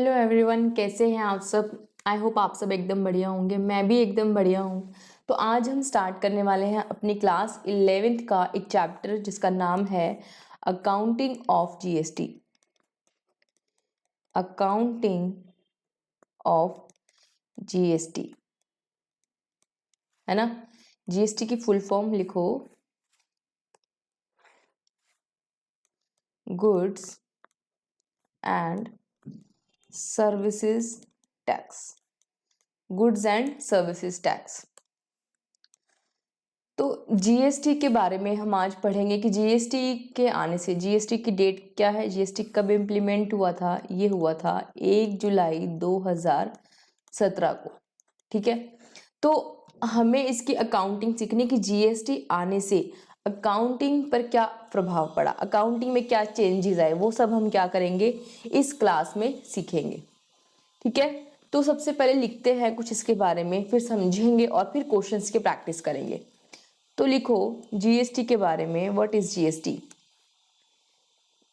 Hello everyone, कैसे हैं आप सब। आई होप आप सब एकदम बढ़िया होंगे। मैं भी एकदम बढ़िया हूँ। तो आज हम स्टार्ट करने वाले हैं अपनी क्लास 11th का एक चैप्टर जिसका नाम है accounting of GST. Accounting of GST है ना। जीएसटी की फुल फॉर्म लिखो, goods and services tax. Goods and services tax. तो जीएसटी के बारे में हम आज पढ़ेंगे कि जीएसटी के आने से, जीएसटी की डेट क्या है, जीएसटी कब इम्प्लीमेंट हुआ था। ये हुआ था 1 जुलाई 2017 को। ठीक है, तो हमें इसकी अकाउंटिंग सीखनी कि जीएसटी आने से अकाउंटिंग पर क्या प्रभाव पड़ा, अकाउंटिंग में क्या चेंजेस आए, वो सब हम क्या करेंगे इस क्लास में सीखेंगे। ठीक है, तो सबसे पहले लिखते हैं कुछ इसके बारे में, फिर समझेंगे और फिर क्वेश्चंस की प्रैक्टिस करेंगे। तो लिखो जीएसटी के बारे में। What is GST?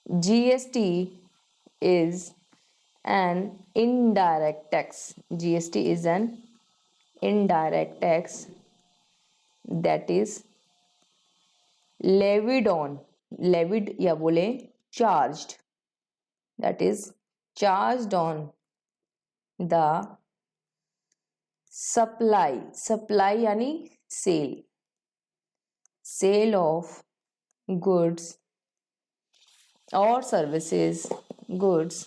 GST is an indirect tax. GST is an indirect tax that is levied on, levied या बोले charged, that is charged on the supply, supply यानी सेल, सेल ऑफ गुड्स और services, goods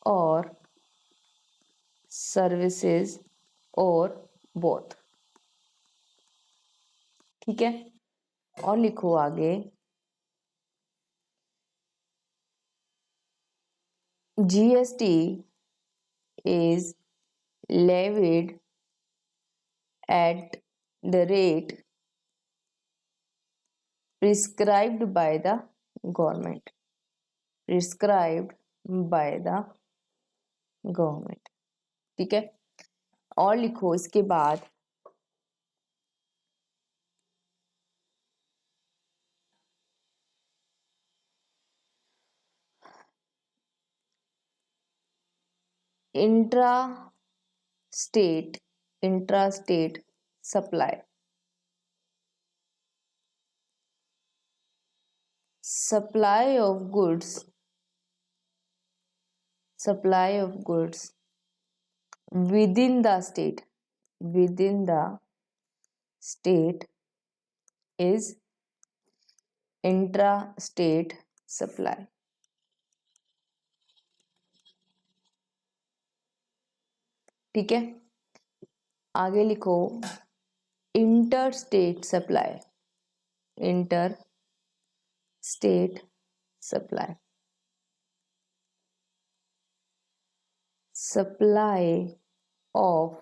और services और both. ठीक है, और लिखो आगे, GST is levied at the rate prescribed by the government, prescribed by the government. ठीक है, और लिखो इसके बाद intra state, intra state supply, supply of goods, supply of goods within the state, within the state is intra-state supply। ठीक है, आगे लिखो inter state supply, inter state supply, supply of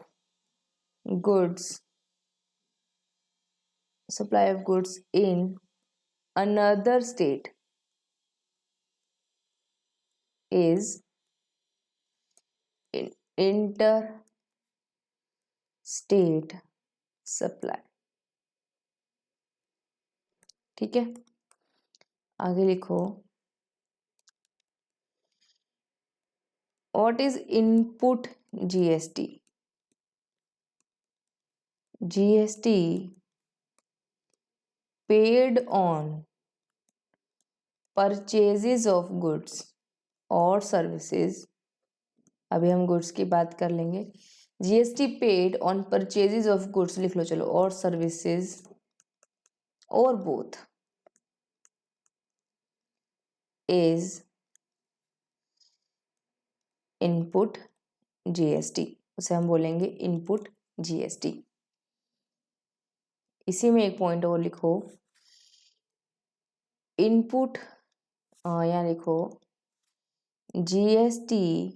goods, supply of goods in another state is inter state supply। ठीक है, आगे लिखो what is input GST. GST paid on purchases of goods और services. अभी हम गुड्स की बात कर लेंगे। GST paid on purchases of goods लिख लो, चलो, और सर्विसेज और बोथ इज इनपुट जीएसटी, उसे हम बोलेंगे इनपुट जीएसटी। इसी में एक पॉइंट और लिखो, इनपुट यहाँ लिखो GST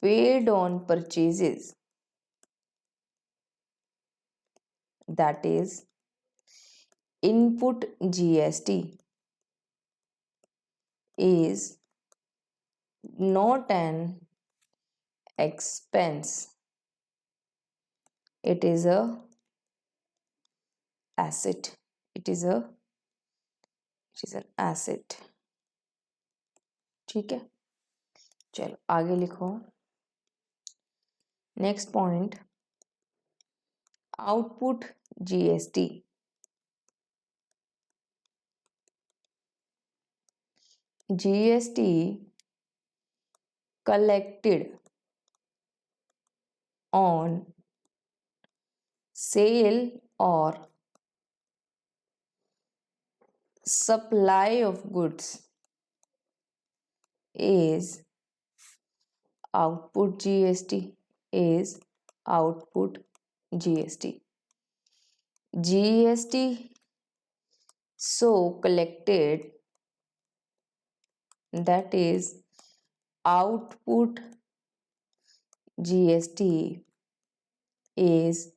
paid on purchases, that is input GST is not an expense, it is a asset, it is an asset। ठीक है, चलो आगे लिखो। Next point, output GST. GST collected on sale or supply of goods is output GST. Is output GST. GST so collected, that is output GST, is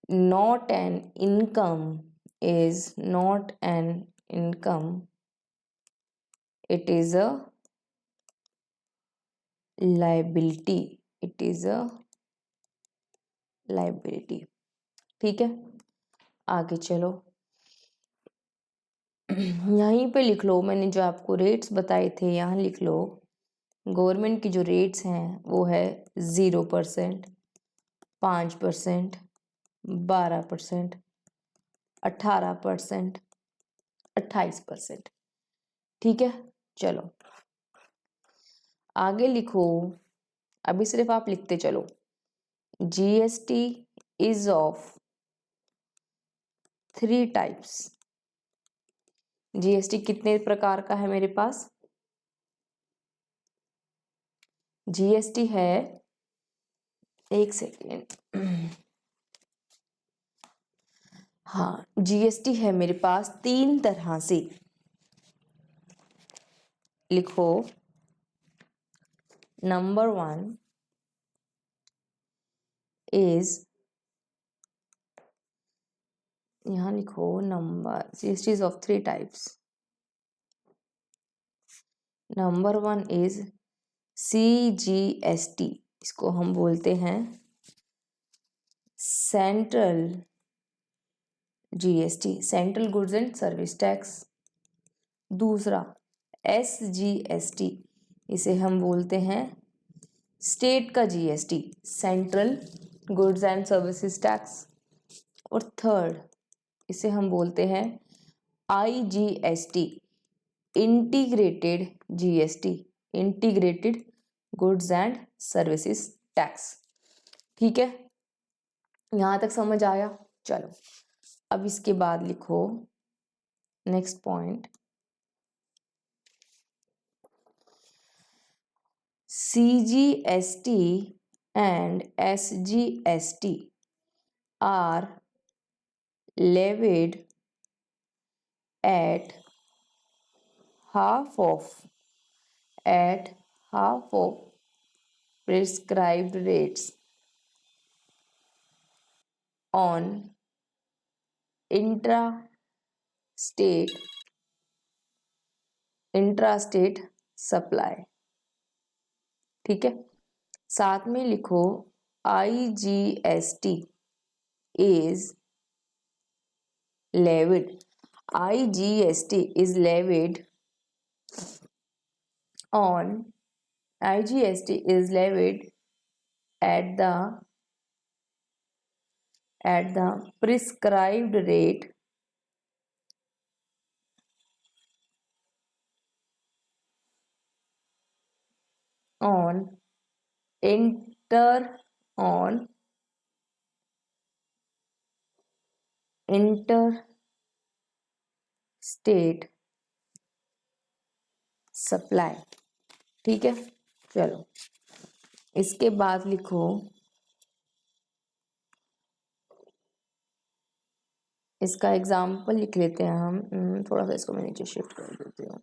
not an income, is not an income, it is a liability, it is a liability। ठीक है, आगे चलो। यहीं पे लिख लो, मैंने जो आपको रेट्स बताए थे यहाँ लिख लो। गवर्नमेंट की जो रेट्स हैं वो है 0%, 5%, 12%, 18%, 28%। ठीक है, चलो आगे लिखो। अभी सिर्फ आप लिखते चलो। GST is of 3 types. GST कितने प्रकार का है मेरे पास? जीएसटी है, एक सेकेंड, हाँ, जीएसटी है मेरे पास 3 तरह से। लिखो, नंबर 1 इज, यहाँ लिखो number, GST is of 3 types. Number 1 is CGST, इसको हम बोलते हैं central GST, central goods and service tax. दूसरा SGST, इसे हम बोलते हैं स्टेट का GST, central goods and services tax. और थर्ड, इसे हम बोलते हैं IGST, integrated GST, integrated goods and services tax. ठीक है, यहाँ तक समझ आया? चलो अब इसके बाद लिखो next point, CGST and SGST are levied at half of prescribed rates on intrastate supply। ठीक है, साथ में लिखो IGST is levied, IGST is levied on, IGST is levied at the prescribed rate on interstate supply। ठीक है, चलो इसके बाद लिखो, इसका एग्जाम्पल लिख लेते हैं हम। थोड़ा सा इसको मैं नीचे शिफ्ट कर देती हूँ।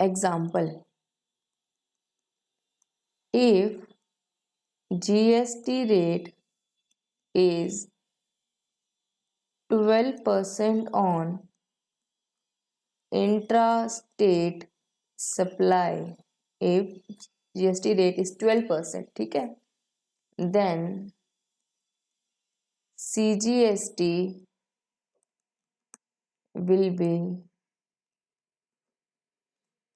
Example, if GST rate is 12% on intrastate supply, if GST rate is 12%, ठीक है, then CGST will be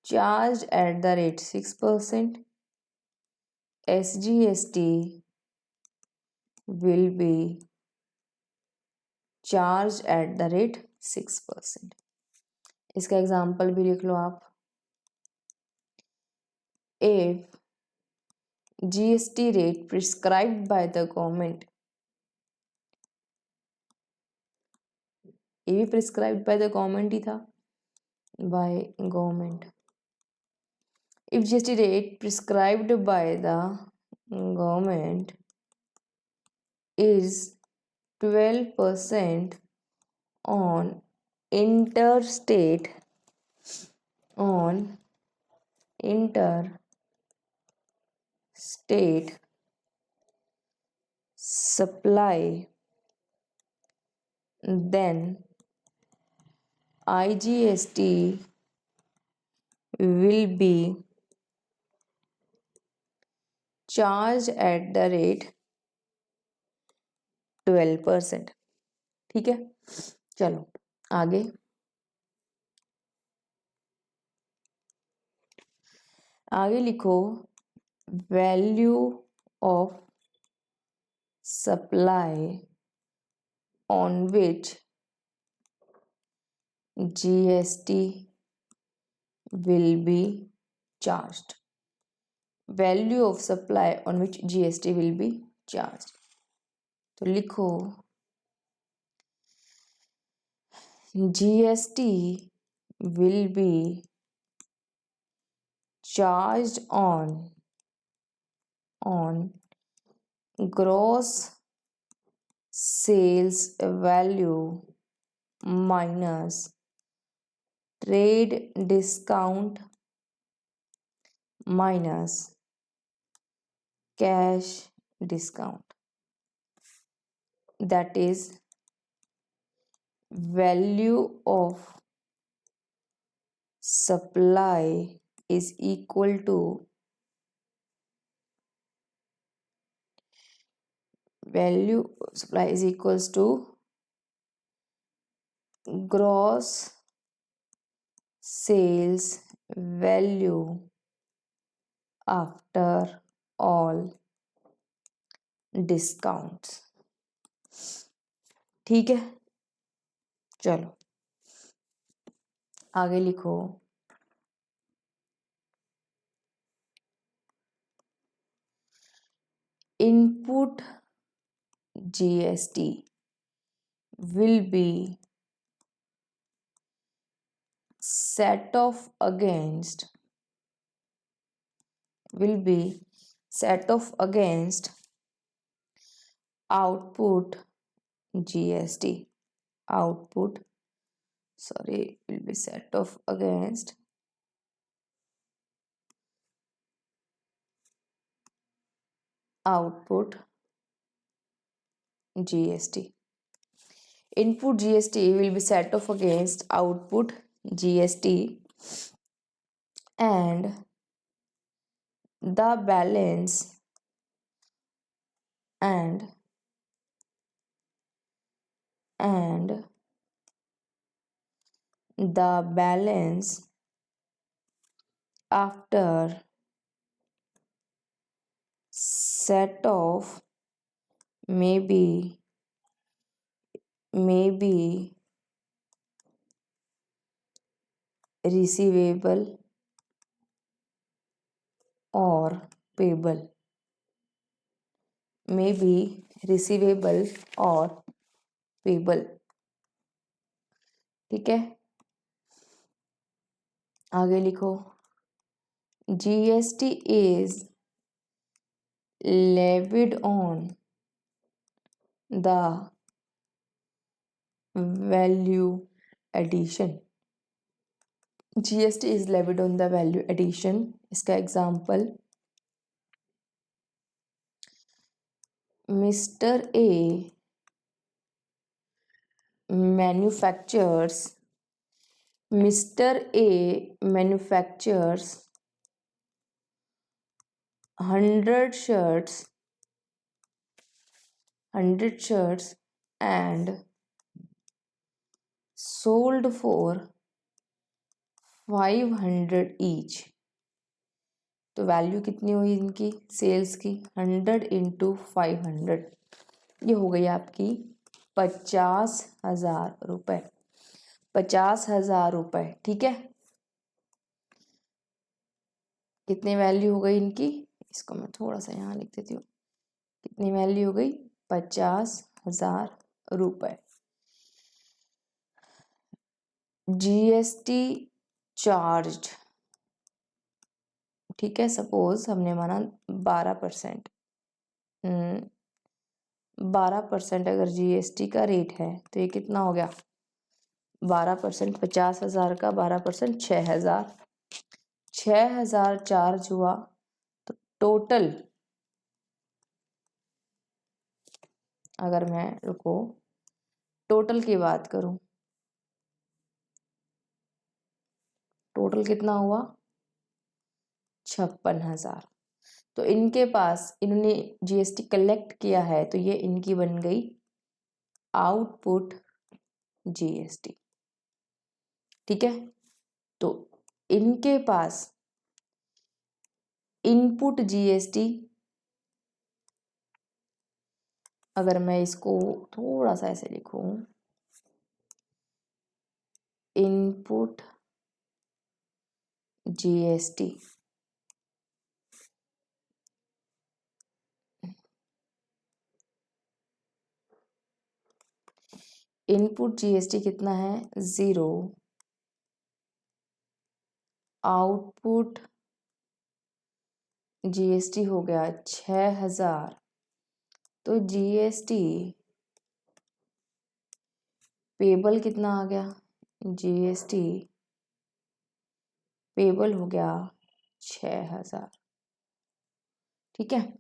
charged at the rate 6%. SGST will be charged at the rate 6%. इसका एग्जाम्पल भी लिख लो आप. If GST rate prescribed by the government, ये भी prescribed by the government ही था, by government. If GST rate prescribed by the government is 12% on interstate supply, then IGST will be charged at the rate 12%. ठीक है, चलो आगे. आगे लिखो value of supply on which GST will be charged. Value of supply on which GST will be charged. तो लिखो GST will be charged on gross sales value minus trade discount minus cash discount. That is value of supply is equal to value supply is equals to gross sales value after all discounts. ठीक है, चलो आगे लिखो input GST will be set off against output GST. Will be set off against output GST. Input GST will be set off against output GST and the balance after set off may be receivable or payable. ठीक है, आगे लिखो GST is levied on the value addition. GST is levied on the value addition. इसका example Mr. A manufactures 100 shirts and sold for 500 each. तो value कितनी हुई इनकी sales की, 100 इंटू 500, ये हो गई आपकी 50,000 रुपये। 50,000 रुपये, ठीक है। कितनी वैल्यू हो गई इनकी, इसको मैं थोड़ा सा यहाँ लिख देती हूँ। कितनी वैल्यू हो गई, 50,000 रुपये। जीएसटी चार्ज, ठीक है, सपोज हमने माना 12%। 12% अगर जीएसटी का रेट है तो ये कितना हो गया, 12%, 50,000 का 12%, 6,000। 6,000 चार्ज हुआ, तो टोटल अगर मैं रुको टोटल की बात करूं, टोटल कितना हुआ, 56,000। तो इनके पास इन्होंने जीएसटी कलेक्ट किया है, तो ये इनकी बन गई आउटपुट जीएसटी, ठीक है। तो इनके पास इनपुट जीएसटी, अगर मैं इसको थोड़ा सा ऐसे लिखूं, इनपुट जीएसटी, इनपुट जीएसटी कितना है, 0। आउटपुट जीएसटी हो गया 6,000। तो जीएसटी पेबल कितना आ गया, जीएसटी पेबल हो गया 6,000, ठीक है।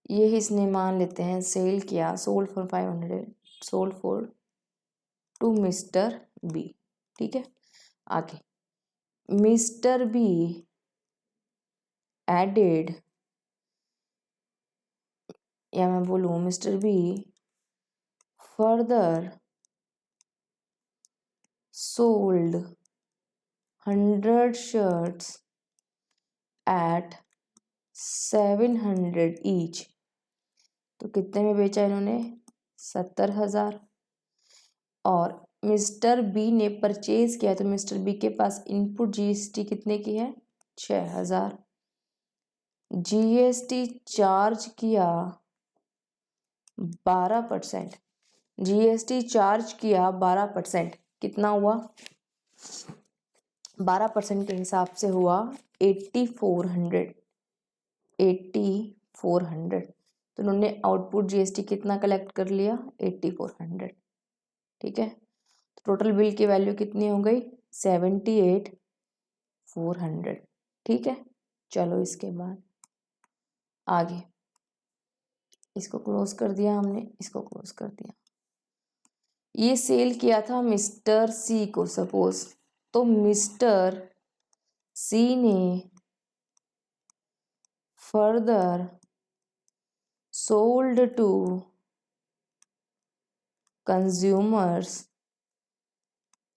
ये इसने मान लेते हैं सेल किया, sold for 500, sold for to mister B, ठीक है। आगे मिस्टर बी एडेड, या मैं बोलूँ mister B further sold 100 shirts at 700 each। तो कितने में बेचा इन्होंने, 70,000। और मिस्टर बी ने परचेज किया, तो मिस्टर बी के पास इनपुट जीएसटी कितने की है, 6,000। जीएसटी चार्ज किया 12%, जीएसटी चार्ज किया 12%, कितना हुआ, 12% के हिसाब से हुआ 8400। 8400, तो उन्होंने आउटपुट जीएसटी कितना कलेक्ट कर लिया, 8400, ठीक है। तो टोटल बिल की वैल्यू कितनी हो गई, 78,400, ठीक है। चलो इसके बाद आगे, इसको क्लोज कर दिया हमने, इसको क्लोज कर दिया। ये सेल किया था मिस्टर सी को सपोज, तो मिस्टर सी ने further sold to consumers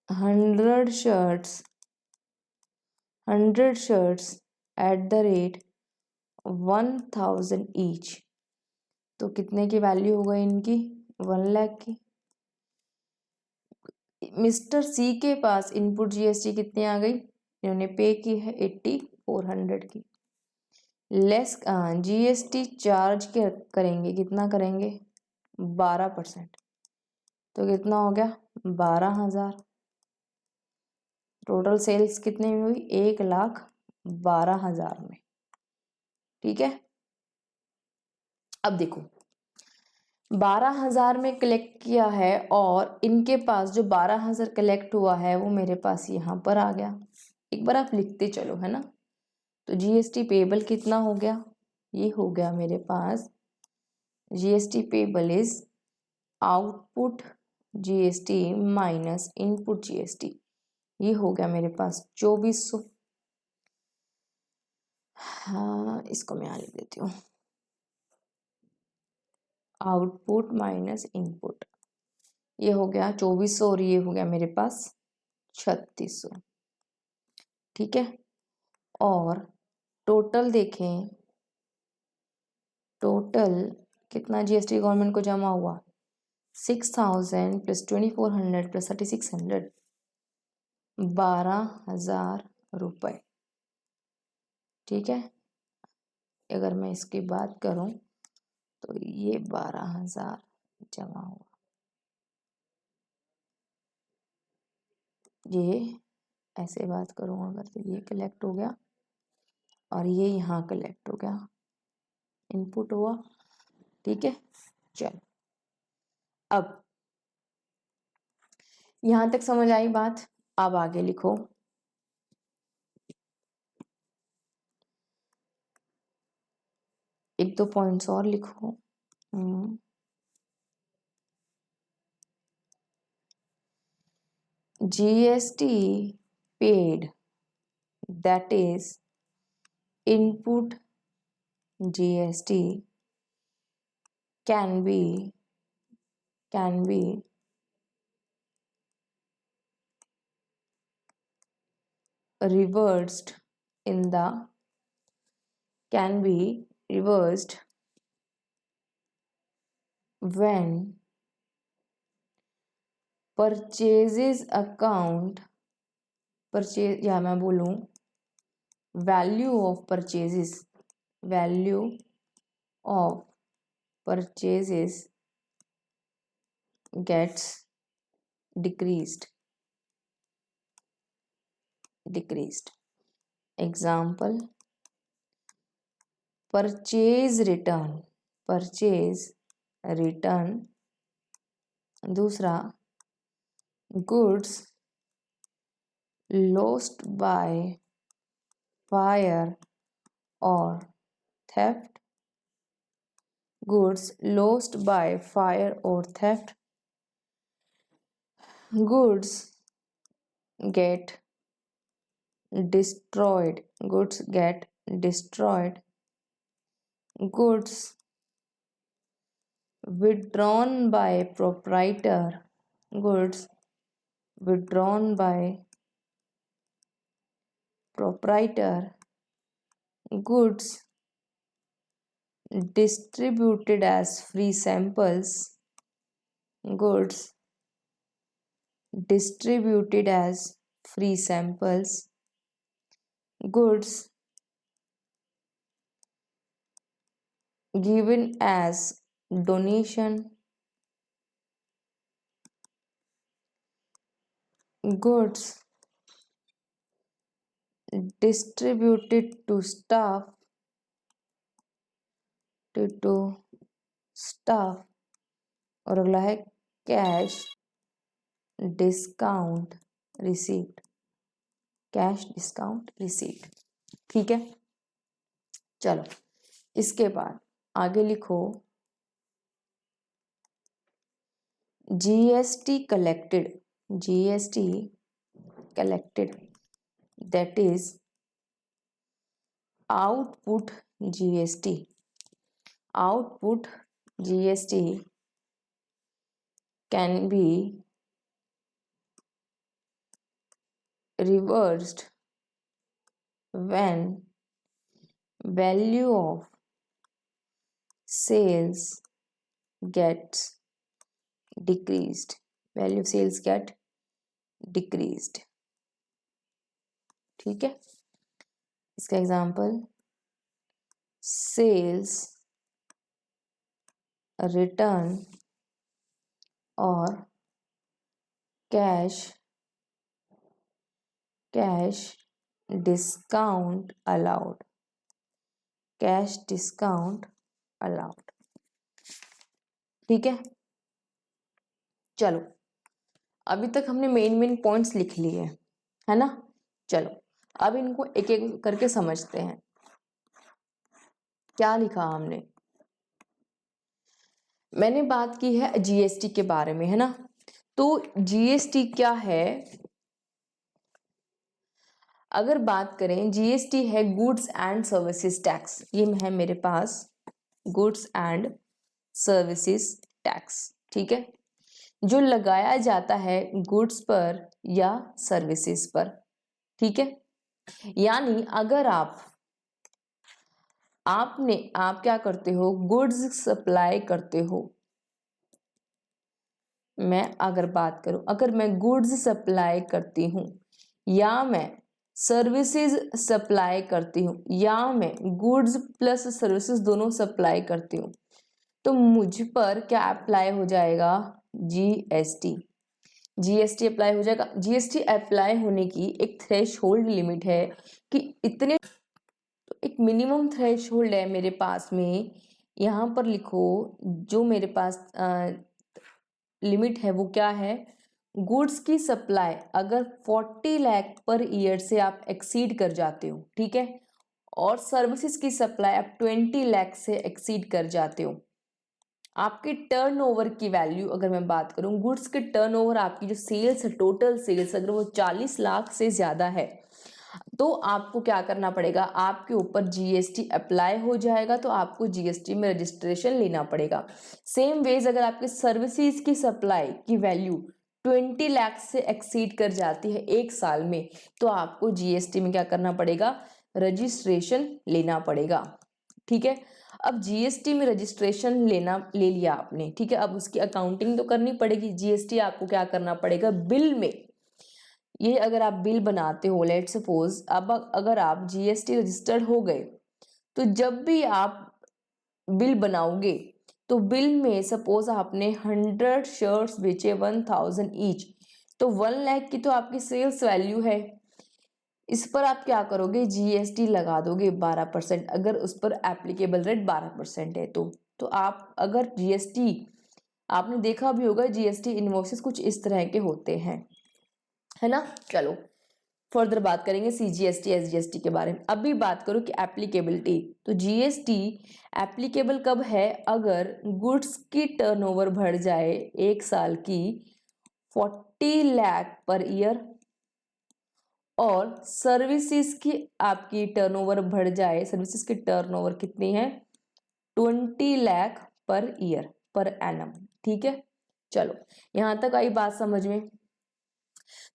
100 shirts at the rate 1,000 each। तो कितने की वैल्यू हो गई इनकी, 1 लाख की। मिस्टर सी के पास इनपुट जीएसटी कितनी आ गई, इन्होंने पे की है 8400 की, लेस जीएसटी चार्ज के करेंगे, कितना करेंगे, 12%। तो कितना हो गया, 12,000। टोटल सेल्स कितने में हुई, 1,12,000 में, ठीक है। अब देखो 12,000 में कलेक्ट किया है, और इनके पास जो 12,000 कलेक्ट हुआ है वो मेरे पास यहाँ पर आ गया। एक बार आप लिखते चलो, है ना। तो जीएसटी पेबल कितना हो गया, ये हो गया मेरे पास, GST payable is output GST minus input GST, ये हो गया मेरे पास 2400। हाँ, इसको मैं यहाँ लिख देती हूँ, आउटपुट माइनस इनपुट, ये हो गया 2400 और ये हो गया मेरे पास 3600। ठीक है, और टोटल देखें, टोटल कितना जीएसटी गवर्नमेंट को जमा हुआ, 6000 प्लस 2400 प्लस 3600, 12,000 रुपये। ठीक है, अगर मैं इसकी बात करूं तो ये 12,000 जमा हुआ, ये ऐसे बात करूं अगर तो ये कलेक्ट हो गया और ये यहाँ कलेक्ट हो गया, इनपुट हुआ। ठीक है, चलो अब यहां तक समझ आई बात। अब आगे लिखो, एक दो पॉइंट्स और लिखो। GST paid, that is input GST can be reversed in the when purchases account purchase, या मैं बोलूं value of purchases gets decreased. Example, purchase return, दूसरा goods lost by fire or theft, goods get destroyed, goods withdrawn by proprietor, goods distributed as free samples, goods given as donation, goods distributed to staff, और अगला है cash discount receipt, ठीक है। चलो इसके बाद आगे लिखो, GST collected, that is output GST can be reversed when value of sales gets decreased, ठीक है। इसका एग्जांपल, सेल्स रिटर्न और कैश डिस्काउंट अलाउड, ठीक है। चलो अभी तक हमने मेन पॉइंट्स लिख लिए है ना। चलो अब इनको एक एक करके समझते हैं। क्या लिखा हमने, मैंने बात की है जीएसटी के बारे में, है ना। तो जीएसटी क्या है, अगर बात करें जीएसटी है गुड्स एंड सर्विसेज टैक्स, ये है मेरे पास गुड्स एंड सर्विसेज टैक्स, ठीक है। जो लगाया जाता है गुड्स पर या सर्विसेज पर। ठीक है, यानी अगर आप क्या करते हो, गुड्स सप्लाई करते हो। मैं अगर बात करूं, अगर मैं गुड्स सप्लाई करती हूं या मैं सर्विसेज सप्लाई करती हूँ या मैं गुड्स प्लस सर्विसेज दोनों सप्लाई करती हूँ, तो मुझ पर क्या अप्लाई हो जाएगा, जीएसटी। जीएसटी अप्लाई हो जाएगा। जीएसटी अप्लाई होने की एक थ्रेशहोल्ड लिमिट है कि इतने, तो एक मिनिमम थ्रेशहोल्ड है मेरे पास में। यहाँ पर लिखो जो मेरे पास लिमिट है वो क्या है, गुड्स की सप्लाई अगर 40 लाख पर ईयर से आप एक्सीड कर जाते हो, ठीक है, और सर्विसेज की सप्लाई आप 20 लाख से एक्सीड कर जाते हो, आपके टर्नओवर की वैल्यू अगर मैं बात करूं, गुड्स के टर्नओवर, आपकी जो सेल्स है, टोटल सेल्स अगर वो 40 लाख से ज्यादा है, तो आपको क्या करना पड़ेगा, आपके ऊपर जीएसटी अप्लाई हो जाएगा, तो आपको जीएसटी में रजिस्ट्रेशन लेना पड़ेगा। सेम वेज अगर आपके सर्विसेज की सप्लाई की वैल्यू 20 लाख से एक्सीड कर जाती है एक साल में, तो आपको जीएसटी में क्या करना पड़ेगा, रजिस्ट्रेशन लेना पड़ेगा। ठीक है, अब जीएसटी में रजिस्ट्रेशन ले लिया आपने, ठीक है, अब उसकी अकाउंटिंग तो करनी पड़ेगी। जीएसटी आपको क्या करना पड़ेगा, बिल में, ये अगर आप बिल बनाते हो, लेट सपोज अब अगर आप जीएसटी रजिस्टर्ड हो गए, तो जब भी आप बिल बनाओगे, तो बिल में सपोज आपने 100 शर्ट्स बेचे 1000 ईच, तो 1 लाख की तो आपकी सेल्स वैल्यू है, इस पर आप क्या करोगे, जीएसटी लगा दोगे 12%, अगर उस पर एप्लीकेबल रेट 12% है तो आप अगर जीएसटी, आपने देखा भी होगा जीएसटी इनवॉइसेस कुछ इस तरह के होते हैं, है ना। चलो फर्दर बात करेंगे सीजीएसटी एसजीएसटी के बारे में। अभी बात करो कि एप्लीकेबिलिटी, तो जीएसटी एप्लीकेबल कब है, अगर गुड्स की टर्नओवर बढ़ जाए एक साल की 40 लाख पर ईयर और सर्विसेज की आपकी टर्नओवर बढ़ जाए, सर्विसेज की टर्नओवर कितनी है, 20 lakh per year per annum. ठीक है, चलो यहां तक आई बात समझ में।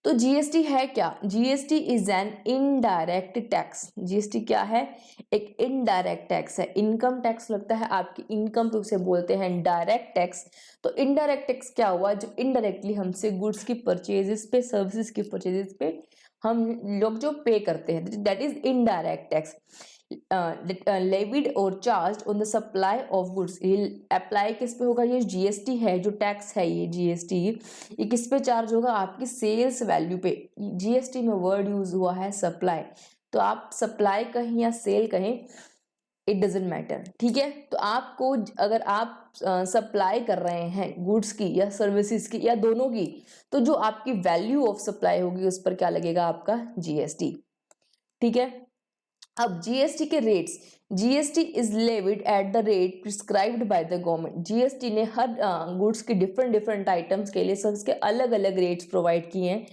तो जीएसटी है क्या, GST is an indirect tax. GST क्या है, एक इनडायरेक्ट टैक्स है, इनकम टैक्स लगता है आपकी इनकम पे, उसे बोलते हैं डायरेक्ट टैक्स। तो इनडायरेक्ट टैक्स क्या हुआ, जो इनडायरेक्टली हमसे गुड्स की परचेजेस पे, सर्विसेज की परचेजेस पे हम लोग जो पे करते हैं, that is indirect tax. Levied और charge on the supply of goods, ये अप्लाई किस पे होगा, ये जीएसटी है, जो टैक्स है ये जीएसटी, ये किस पे चार्ज होगा, आपकी सेल्स वैल्यू पे। जीएसटी में वर्ड यूज हुआ है सप्लाई, तो आप सप्लाई कहें या सेल कहें, इट डजेंट मैटर। ठीक है, तो आपको अगर आप सप्लाई कर रहे हैं गुड्स की या सर्विसेज की या दोनों की, तो जो आपकी वैल्यू ऑफ सप्लाई होगी उस पर क्या लगेगा, आपका जीएसटी। ठीक है, अब जीएसटी के rates, GST is levied at the rate prescribed by the government. GST ने हर गुड्स के डिफरेंट आइटम्स के लिए सबके अलग अलग रेट्स प्रोवाइड किए हैं।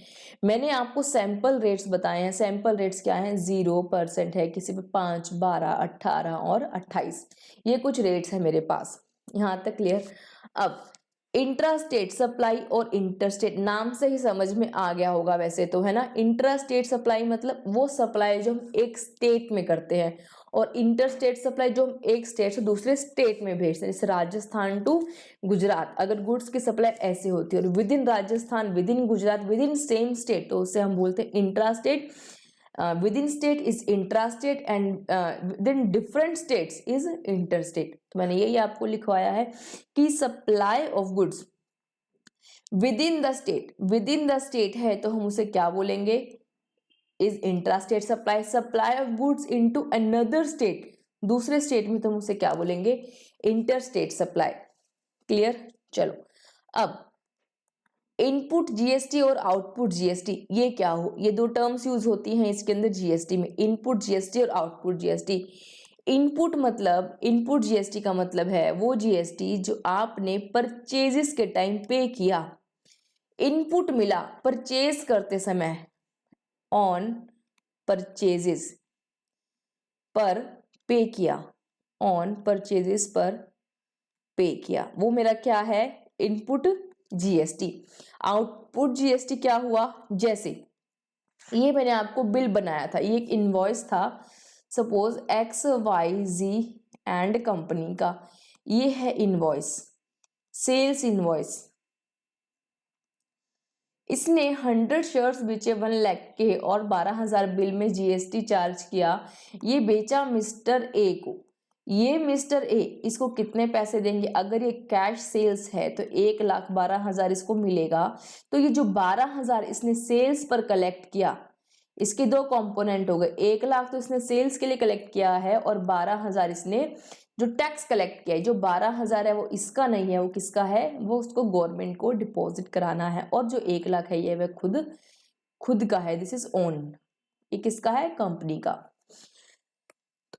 मैंने आपको सैंपल रेट्स बताए हैं। सैंपल रेट्स क्या हैं, 0% है, किसी पे 5, 12, 18 और 28, ये कुछ रेट्स है मेरे पास। यहाँ तक क्लियर। अब इंट्रा स्टेट सप्लाई और इंटरस्टेट, नाम से ही समझ में आ गया होगा वैसे तो, है ना। इंट्रा स्टेट सप्लाई मतलब वो सप्लाई जो हम एक स्टेट में करते हैं, और इंटर स्टेट सप्लाई जो हम एक स्टेट से दूसरे स्टेट में भेजते हैं, जैसे राजस्थान टू गुजरात, अगर गुड्स की सप्लाई ऐसे होती है, और with in Rajasthan, with in Gujarat, with in same state, तो उसे हम बोलते हैं intra state. With in state is intra state and with in different states is inter state. तो मैंने यही आपको लिखवाया है कि supply of goods with in the state, with in the state है तो हम उसे क्या बोलेंगे, is intra state supply. Supply of goods into another state, दूसरे स्टेट में तो हम उसे क्या बोलेंगे, इंटर स्टेट सप्लाई। क्लियर। चलो अब इनपुट जीएसटी और आउटपुट जीएसटी, ये क्या हो, ये दो टर्म्स यूज होती हैं इसके अंदर जीएसटी में, इनपुट जीएसटी और आउटपुट जीएसटी। इनपुट मतलब, इनपुट जीएसटी का मतलब है वो जीएसटी जो आपने परचेजेस के टाइम पे किया, इनपुट मिला परचेज करते समय, ऑन परचेजेस पर पे किया, ऑन परचेजेस पर पे किया, वो मेरा क्या है, इनपुट जीएसटी। आउटपुट जीएसटी क्या हुआ, जैसे ये मैंने आपको बिल बनाया था, ये एक इनवॉइस था, suppose X Y Z and company का, ये है इनवॉइस, सेल्स इनवॉइस। इसने 100 शेयर्स बेचे 1 लाख के और 12,000 बिल में जीएसटी चार्ज किया। ये बेचा मिस्टर ए को। ये मिस्टर ए इसको कितने पैसे देंगे, अगर ये कैश सेल्स है तो 1,12,000 इसको मिलेगा। तो ये जो 12,000 इसने सेल्स पर कलेक्ट किया, इसके दो कंपोनेंट हो गए, 1 लाख तो इसने सेल्स के लिए कलेक्ट किया है और 12,000 इसने जो टैक्स कलेक्ट किया है। जो 12,000 है वो इसका नहीं है, वो किसका है, वो उसको गवर्नमेंट को डिपॉजिट कराना है। और जो 1 लाख है ये वह खुद का है, दिस इज ओन, ये किसका है, कंपनी का।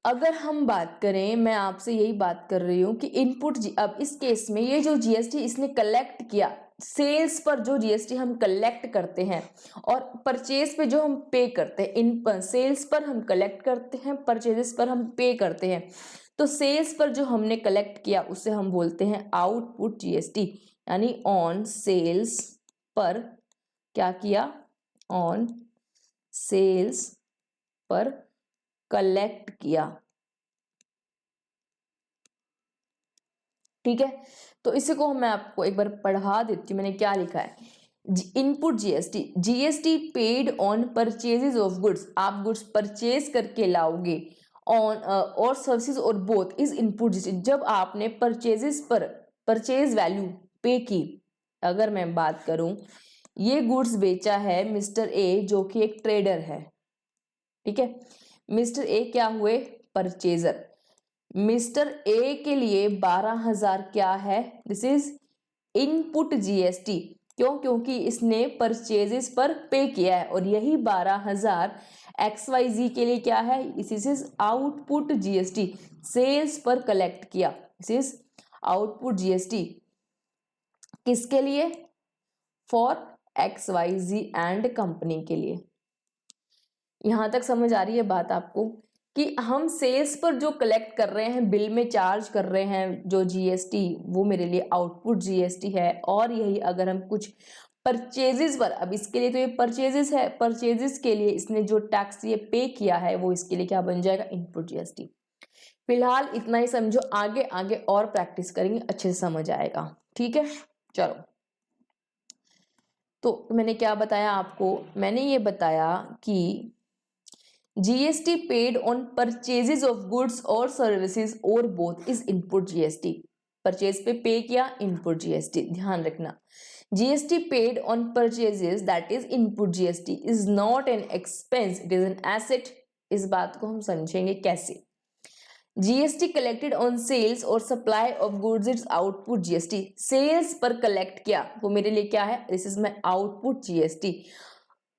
अगर हम बात करें, मैं आपसे यही बात कर रही हूं कि इनपुट अब इस केस में ये जो जीएसटी इसने कलेक्ट किया, सेल्स पर जो जीएसटी हम कलेक्ट करते हैं और परचेज पे जो हम पे करते हैं, इन सेल्स पर हम कलेक्ट करते हैं, परचेजेस पर हम पे करते हैं। तो सेल्स पर जो हमने कलेक्ट किया उसे हम बोलते हैं आउटपुट जीएसटी, यानी ऑन सेल्स पर क्या किया, ऑन सेल्स पर कलेक्ट किया। ठीक है, तो इसी को मैं आपको एक बार पढ़ा देती हूँ, मैंने क्या लिखा है। Input GST, GST paid on purchases of goods, आप गुड्स परचेज करके लाओगे, ऑन और सर्विसेज और बोथ इज इनपुट जीएसटी। जब आपने परचेजेस पर परचेज वैल्यू पे की, अगर मैं बात करूं, ये गुड्स बेचा है मिस्टर ए जो कि एक ट्रेडर है, ठीक है। मिस्टर ए क्या हुए, परचेजर। मिस्टर ए के लिए 12,000 क्या है, दिस इज इनपुट जीएसटी। क्यों, क्योंकि इसने परचेजेस पर पे किया है और यही 12,000 XYZ के लिए क्या है, this is output GST, sales पर कलेक्ट किया, दिस इज आउटपुट जीएसटी। किसके लिए, फॉर XYZ एंड कंपनी के लिए। यहां तक समझ आ रही है बात आपको कि हम सेल्स पर जो कलेक्ट कर रहे हैं, बिल में चार्ज कर रहे हैं जो जीएसटी, वो मेरे लिए आउटपुट जीएसटी है। और यही अगर हम कुछ परचेजेस पर, अब इसके लिए तो ये परचेजेस है, परचेजेस के लिए इसने जो टैक्स ये पे किया है वो इसके लिए क्या बन जाएगा, इनपुट जीएसटी। फिलहाल इतना ही समझो, आगे आगे और प्रैक्टिस करेंगे, अच्छे से समझ आएगा। ठीक है, चलो। तो मैंने क्या बताया आपको, मैंने ये बताया कि GST paid on purchases of goods और सर्विसेज और both is input GST. Purchase पे किया, इनपुट जीएसटी, ध्यान रखना। GST paid on purchases that is input GST is not an expense, it is an asset. इस बात को हम समझेंगे कैसे। जीएसटी कलेक्टेड ऑन सेल्स और supply of goods it's output GST. Sales पर कलेक्ट किया वो मेरे लिए क्या है, this is my output GST.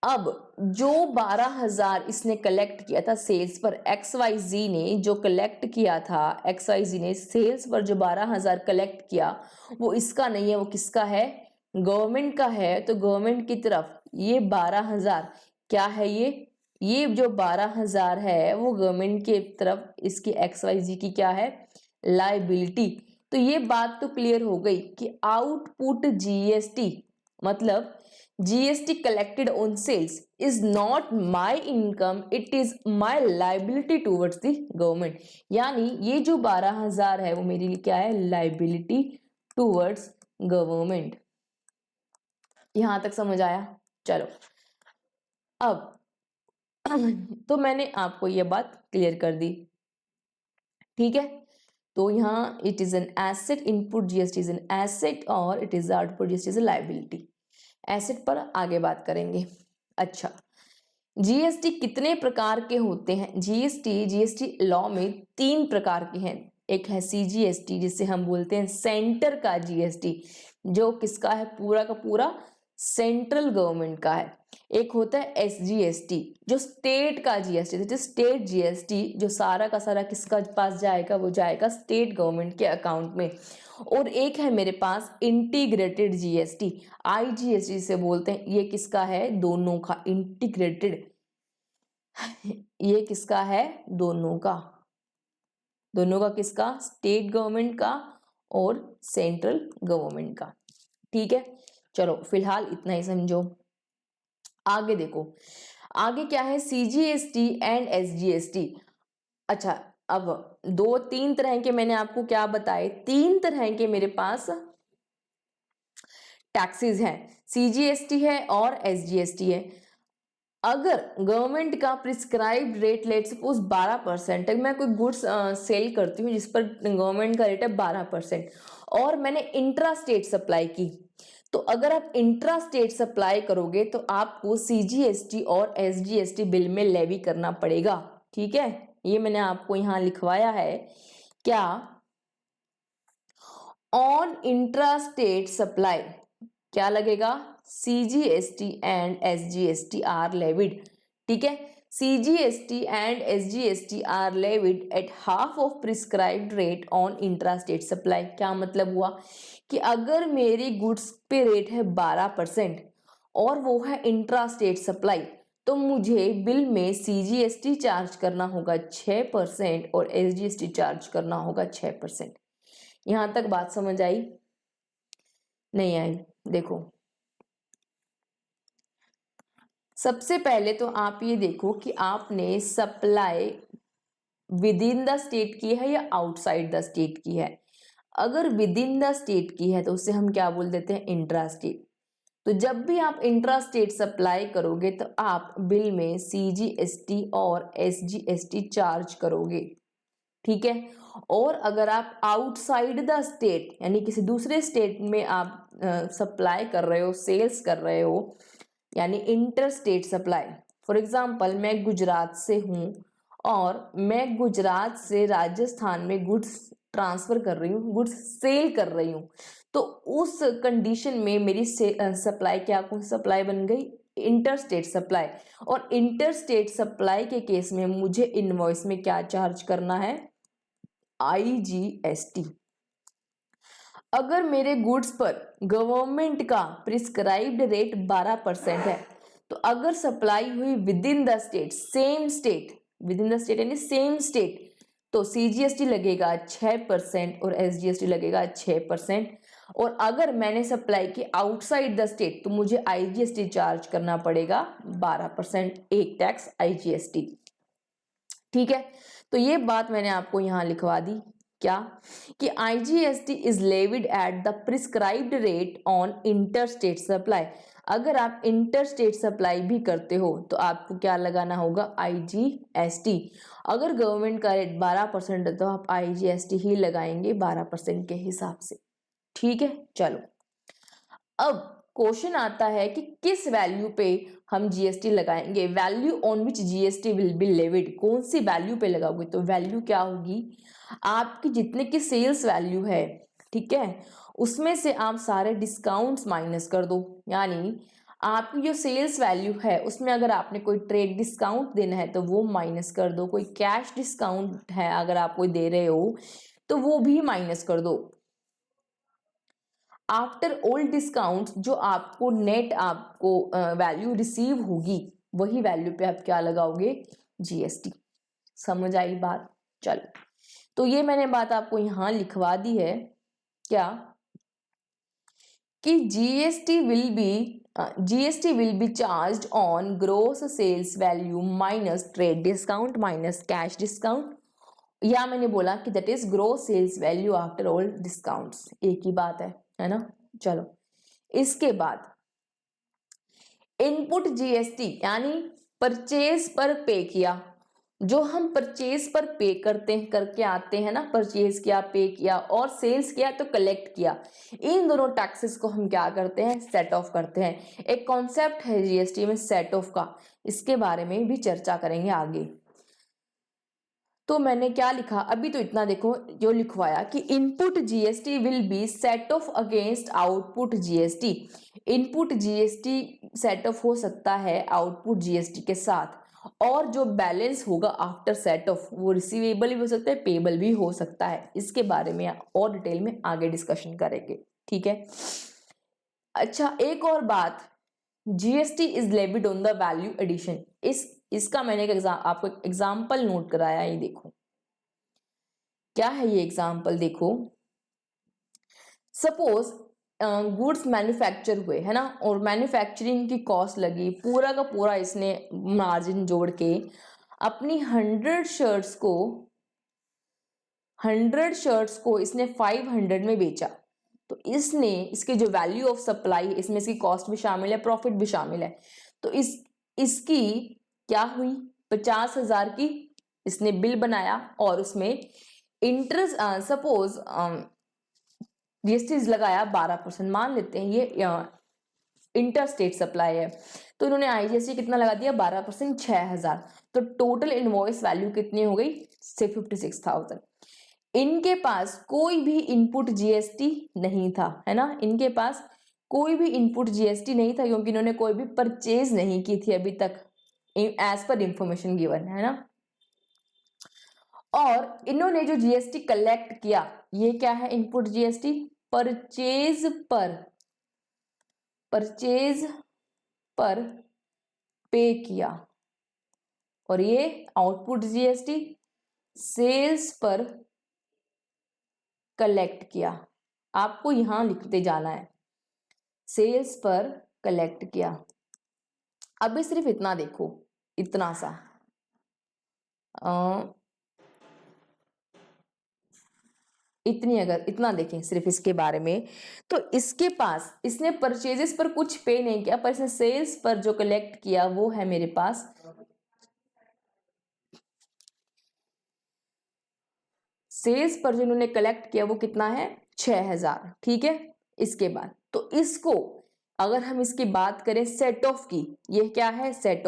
अब जो 12,000 इसने कलेक्ट किया था सेल्स पर, XYZ ने जो कलेक्ट किया था, XYZ ने सेल्स पर जो 12,000 कलेक्ट किया वो इसका नहीं है, वो किसका है, गवर्नमेंट का है। तो गवर्नमेंट की तरफ ये 12,000 क्या है, ये जो 12,000 है वो गवर्नमेंट की तरफ इसकी XYZ की क्या है, लाइबिलिटी। तो ये बात तो क्लियर हो गई कि आउटपुट जीएसटी मतलब GST collected on sales is not my income, it is my liability towards the government। यानी ये जो 12,000 है वो मेरे लिए क्या है, liability towards government। यहां तक समझ आया, चलो। अब तो मैंने आपको ये बात क्लियर कर दी, ठीक है। तो यहाँ it is an asset, input GST is an asset और it is output GST is a liability. Asset पर आगे बात करेंगे। अच्छा, जीएसटी कितने प्रकार के होते हैं, जीएसटी लॉ में 3 प्रकार के हैं। एक है सीजीएसटी जिसे हम बोलते हैं सेंटर का जीएसटी, जो किसका है, पूरा का पूरा सेंट्रल गवर्नमेंट का है। एक होता है एसजीएसटी जो स्टेट का जीएसटी, जो स्टेट जीएसटी, जो सारा का सारा किसका पास जाएगा, वो जाएगा स्टेट गवर्नमेंट के अकाउंट में। और एक है मेरे पास इंटीग्रेटेड जीएसटी, आईजीएसटी से बोलते हैं, ये किसका है, दोनों का, इंटीग्रेटेड, ये किसका है, दोनों का, दोनों का किसका, स्टेट गवर्नमेंट का और सेंट्रल गवर्नमेंट का। ठीक है, चलो फिलहाल इतना ही समझो। आगे देखो, आगे क्या है, CGST एंड SGST। अच्छा, अब दो तीन तरह के मैंने आपको क्या बताए, तीन तरह के मेरे पास टैक्सेस हैं, CGST है और SGST है। अगर गवर्नमेंट का प्रिस्क्राइब्ड रेट लेट सपोज 12% है, मैं कोई गुड्स सेल करती हूँ जिस पर गवर्नमेंट का रेट है 12% और मैंने इंट्रा स्टेट सप्लाई की, तो अगर आप इंट्रा स्टेट सप्लाई करोगे तो आपको CGST और SGST बिल में लेवी करना पड़ेगा। ठीक है, ये मैंने आपको यहां लिखवाया है क्या, ऑन इंट्रा स्टेट सप्लाई क्या लगेगा, CGST and SGST are levied. ठीक है, CGST and SGST are levied at half of prescribed rate on intra state supply. क्या मतलब हुआ कि अगर मेरी गुड्स पे रेट है 12% और वो है इंट्रा स्टेट सप्लाई, तो मुझे बिल में CGST चार्ज करना होगा 6% और SGST चार्ज करना होगा 6%। यहां तक बात समझ आई? नहीं आई? देखो, सबसे पहले तो आप ये देखो कि आपने supply with in the state की है या आउटसाइड द स्टेट की है। अगर विद इन द स्टेट की है तो उसे हम क्या बोल देते हैं, इंट्रा स्टेट। तो जब भी आप इंट्रा स्टेट सप्लाई करोगे तो आप बिल में CGST और SGST चार्ज करोगे। ठीक है, और अगर आप आउटसाइड द स्टेट यानी किसी दूसरे स्टेट में आप सप्लाई कर रहे हो, सेल्स कर रहे हो, यानी inter state supply. For example मैं गुजरात से हूं और मैं गुजरात से राजस्थान में गुड्स ट्रांसफर कर रही हूँ, गुड्स सेल कर रही हूँ, तो उस कंडीशन में मेरी सप्लाई क्या, कौन सप्लाई बन गई, इंटर स्टेट सप्लाई। और इंटर स्टेट सप्लाई के केस में मुझे इनवॉइस में क्या चार्ज करना है, IGST। अगर मेरे गुड्स पर गवर्नमेंट का प्रिस्क्राइब्ड रेट 12% है, तो अगर सप्लाई हुई with in the state, same state, with in the state यानी सेम स्टेट, तो CGST लगेगा 6% और SGST लगेगा 6%। और अगर मैंने सप्लाई की आउटसाइड द स्टेट तो मुझे IGST चार्ज करना पड़ेगा 12%, एक टैक्स IGST। ठीक है, तो ये बात मैंने आपको यहां लिखवा दी क्या, कि IGST is levied at the prescribed rate on inter state supply. अगर आप इंटर स्टेट सप्लाई भी करते हो तो आपको क्या लगाना होगा, IGST। अगर गवर्नमेंट का रेट 12% है तो आप IGST ही लगाएंगे 12% के हिसाब से। ठीक है, चलो अब क्वेश्चन आता है कि किस वैल्यू पे हम GST लगाएंगे, value on which GST will be levied. कौन सी वैल्यू पे लगाओगे, तो वैल्यू क्या होगी, आपकी जितने की सेल्स वैल्यू है, ठीक है, उसमें से आप सारे डिस्काउंट्स माइनस कर दो। यानी आपकी जो सेल्स वैल्यू है उसमें अगर आपने कोई ट्रेड डिस्काउंट देना है तो वो माइनस कर दो, कोई कैश डिस्काउंट है अगर आप कोई दे रहे हो तो वो भी माइनस कर दो। आफ्टर ऑल डिस्काउंट जो आपको नेट आपको वैल्यू रिसीव होगी वही वैल्यू पे आप क्या लगाओगे, GST। समझ आई बात? चलो, तो ये मैंने बात आपको यहां लिखवा दी है क्या, कि GST will be charge on gross sales value minus trade discount minus cash discount, या मैंने बोला कि that is gross sales value after all discounts, एक ही बात है ना। चलो, इसके बाद इनपुट GST यानी परचेज पर पे किया, जो हम परचेज पर पे करके आते हैं ना, परचेज किया, पे किया और सेल्स किया तो कलेक्ट किया, इन दोनों टैक्सेस को हम क्या करते हैं, सेट ऑफ करते हैं। एक कॉन्सेप्ट है GST में सेट ऑफ का, इसके बारे में भी चर्चा करेंगे आगे। तो मैंने क्या लिखा अभी, तो इतना देखो जो लिखवाया कि input GST will B set of against output GST। Input GST set of हो सकता है आउटपुट GST के साथ, और जो बैलेंस होगा आफ्टर सेट ऑफ वो रिसीवेबल भी हो सकता है, पेबल भी हो सकता है। इसके बारे में और डिटेल में आगे डिस्कशन करेंगे। ठीक है, अच्छा एक और बात, GST is levied on the value addition. इसका मैंने आपको एक एग्जाम्पल नोट कराया, ये देखो क्या है ये एग्जाम्पल। देखो, सपोज गुड्स मैन्युफैक्चर हुए है ना, और मैन्युफैक्चरिंग की कॉस्ट लगी, पूरा का पूरा इसने मार्जिन जोड़ के अपनी 100 शर्ट्स को इसने 500 में बेचा। तो इसने इसके जो वैल्यू ऑफ सप्लाई, इसमें इसकी कॉस्ट भी शामिल है, प्रॉफिट भी शामिल है, तो इसकी क्या हुई, 50,000 की इसने बिल बनाया, और उसमें इंटरेस्ट सपोज जीएसटी लगाया 12%, मान लेते हैं ये इंटर स्टेट सप्लाई है, तो इन्होंने आईजीएसटी कितना लगा दिया, 12%, 6,000, तो टोटल इनवॉइस वैल्यू कितनी हो गई, 56,000। इनके पास कोई भी इनपुट जीएसटी नहीं था, है ना, इनके पास कोई भी इनपुट जीएसटी नहीं था, क्योंकि इन्होंने कोई भी परचेज नहीं की थी अभी तक, एज पर इंफॉर्मेशन गिवन, है ना। और इन्होंने जो जीएसटी कलेक्ट किया, ये क्या है, इनपुट जीएसटी, परचेज पर पे किया, और ये आउटपुट जीएसटी सेल्स पर कलेक्ट किया। आपको यहां लिखते जाना है, सेल्स पर कलेक्ट किया। अभी सिर्फ इतना देखो, इतना सा अगर इतना देखें सिर्फ इसके बारे में, तो इसके पास इसने परचेजेस पर कुछ पे नहीं किया, पर इसने सेल्स पर जो कलेक्ट किया वो है मेरे पास सेल्स पर जो इन्होंने कलेक्ट किया वो कितना है, 6,000, ठीक है। इसके बाद तो इसको अगर हम इसकी बात करें सेट ऑफ की, ये क्या है, सेट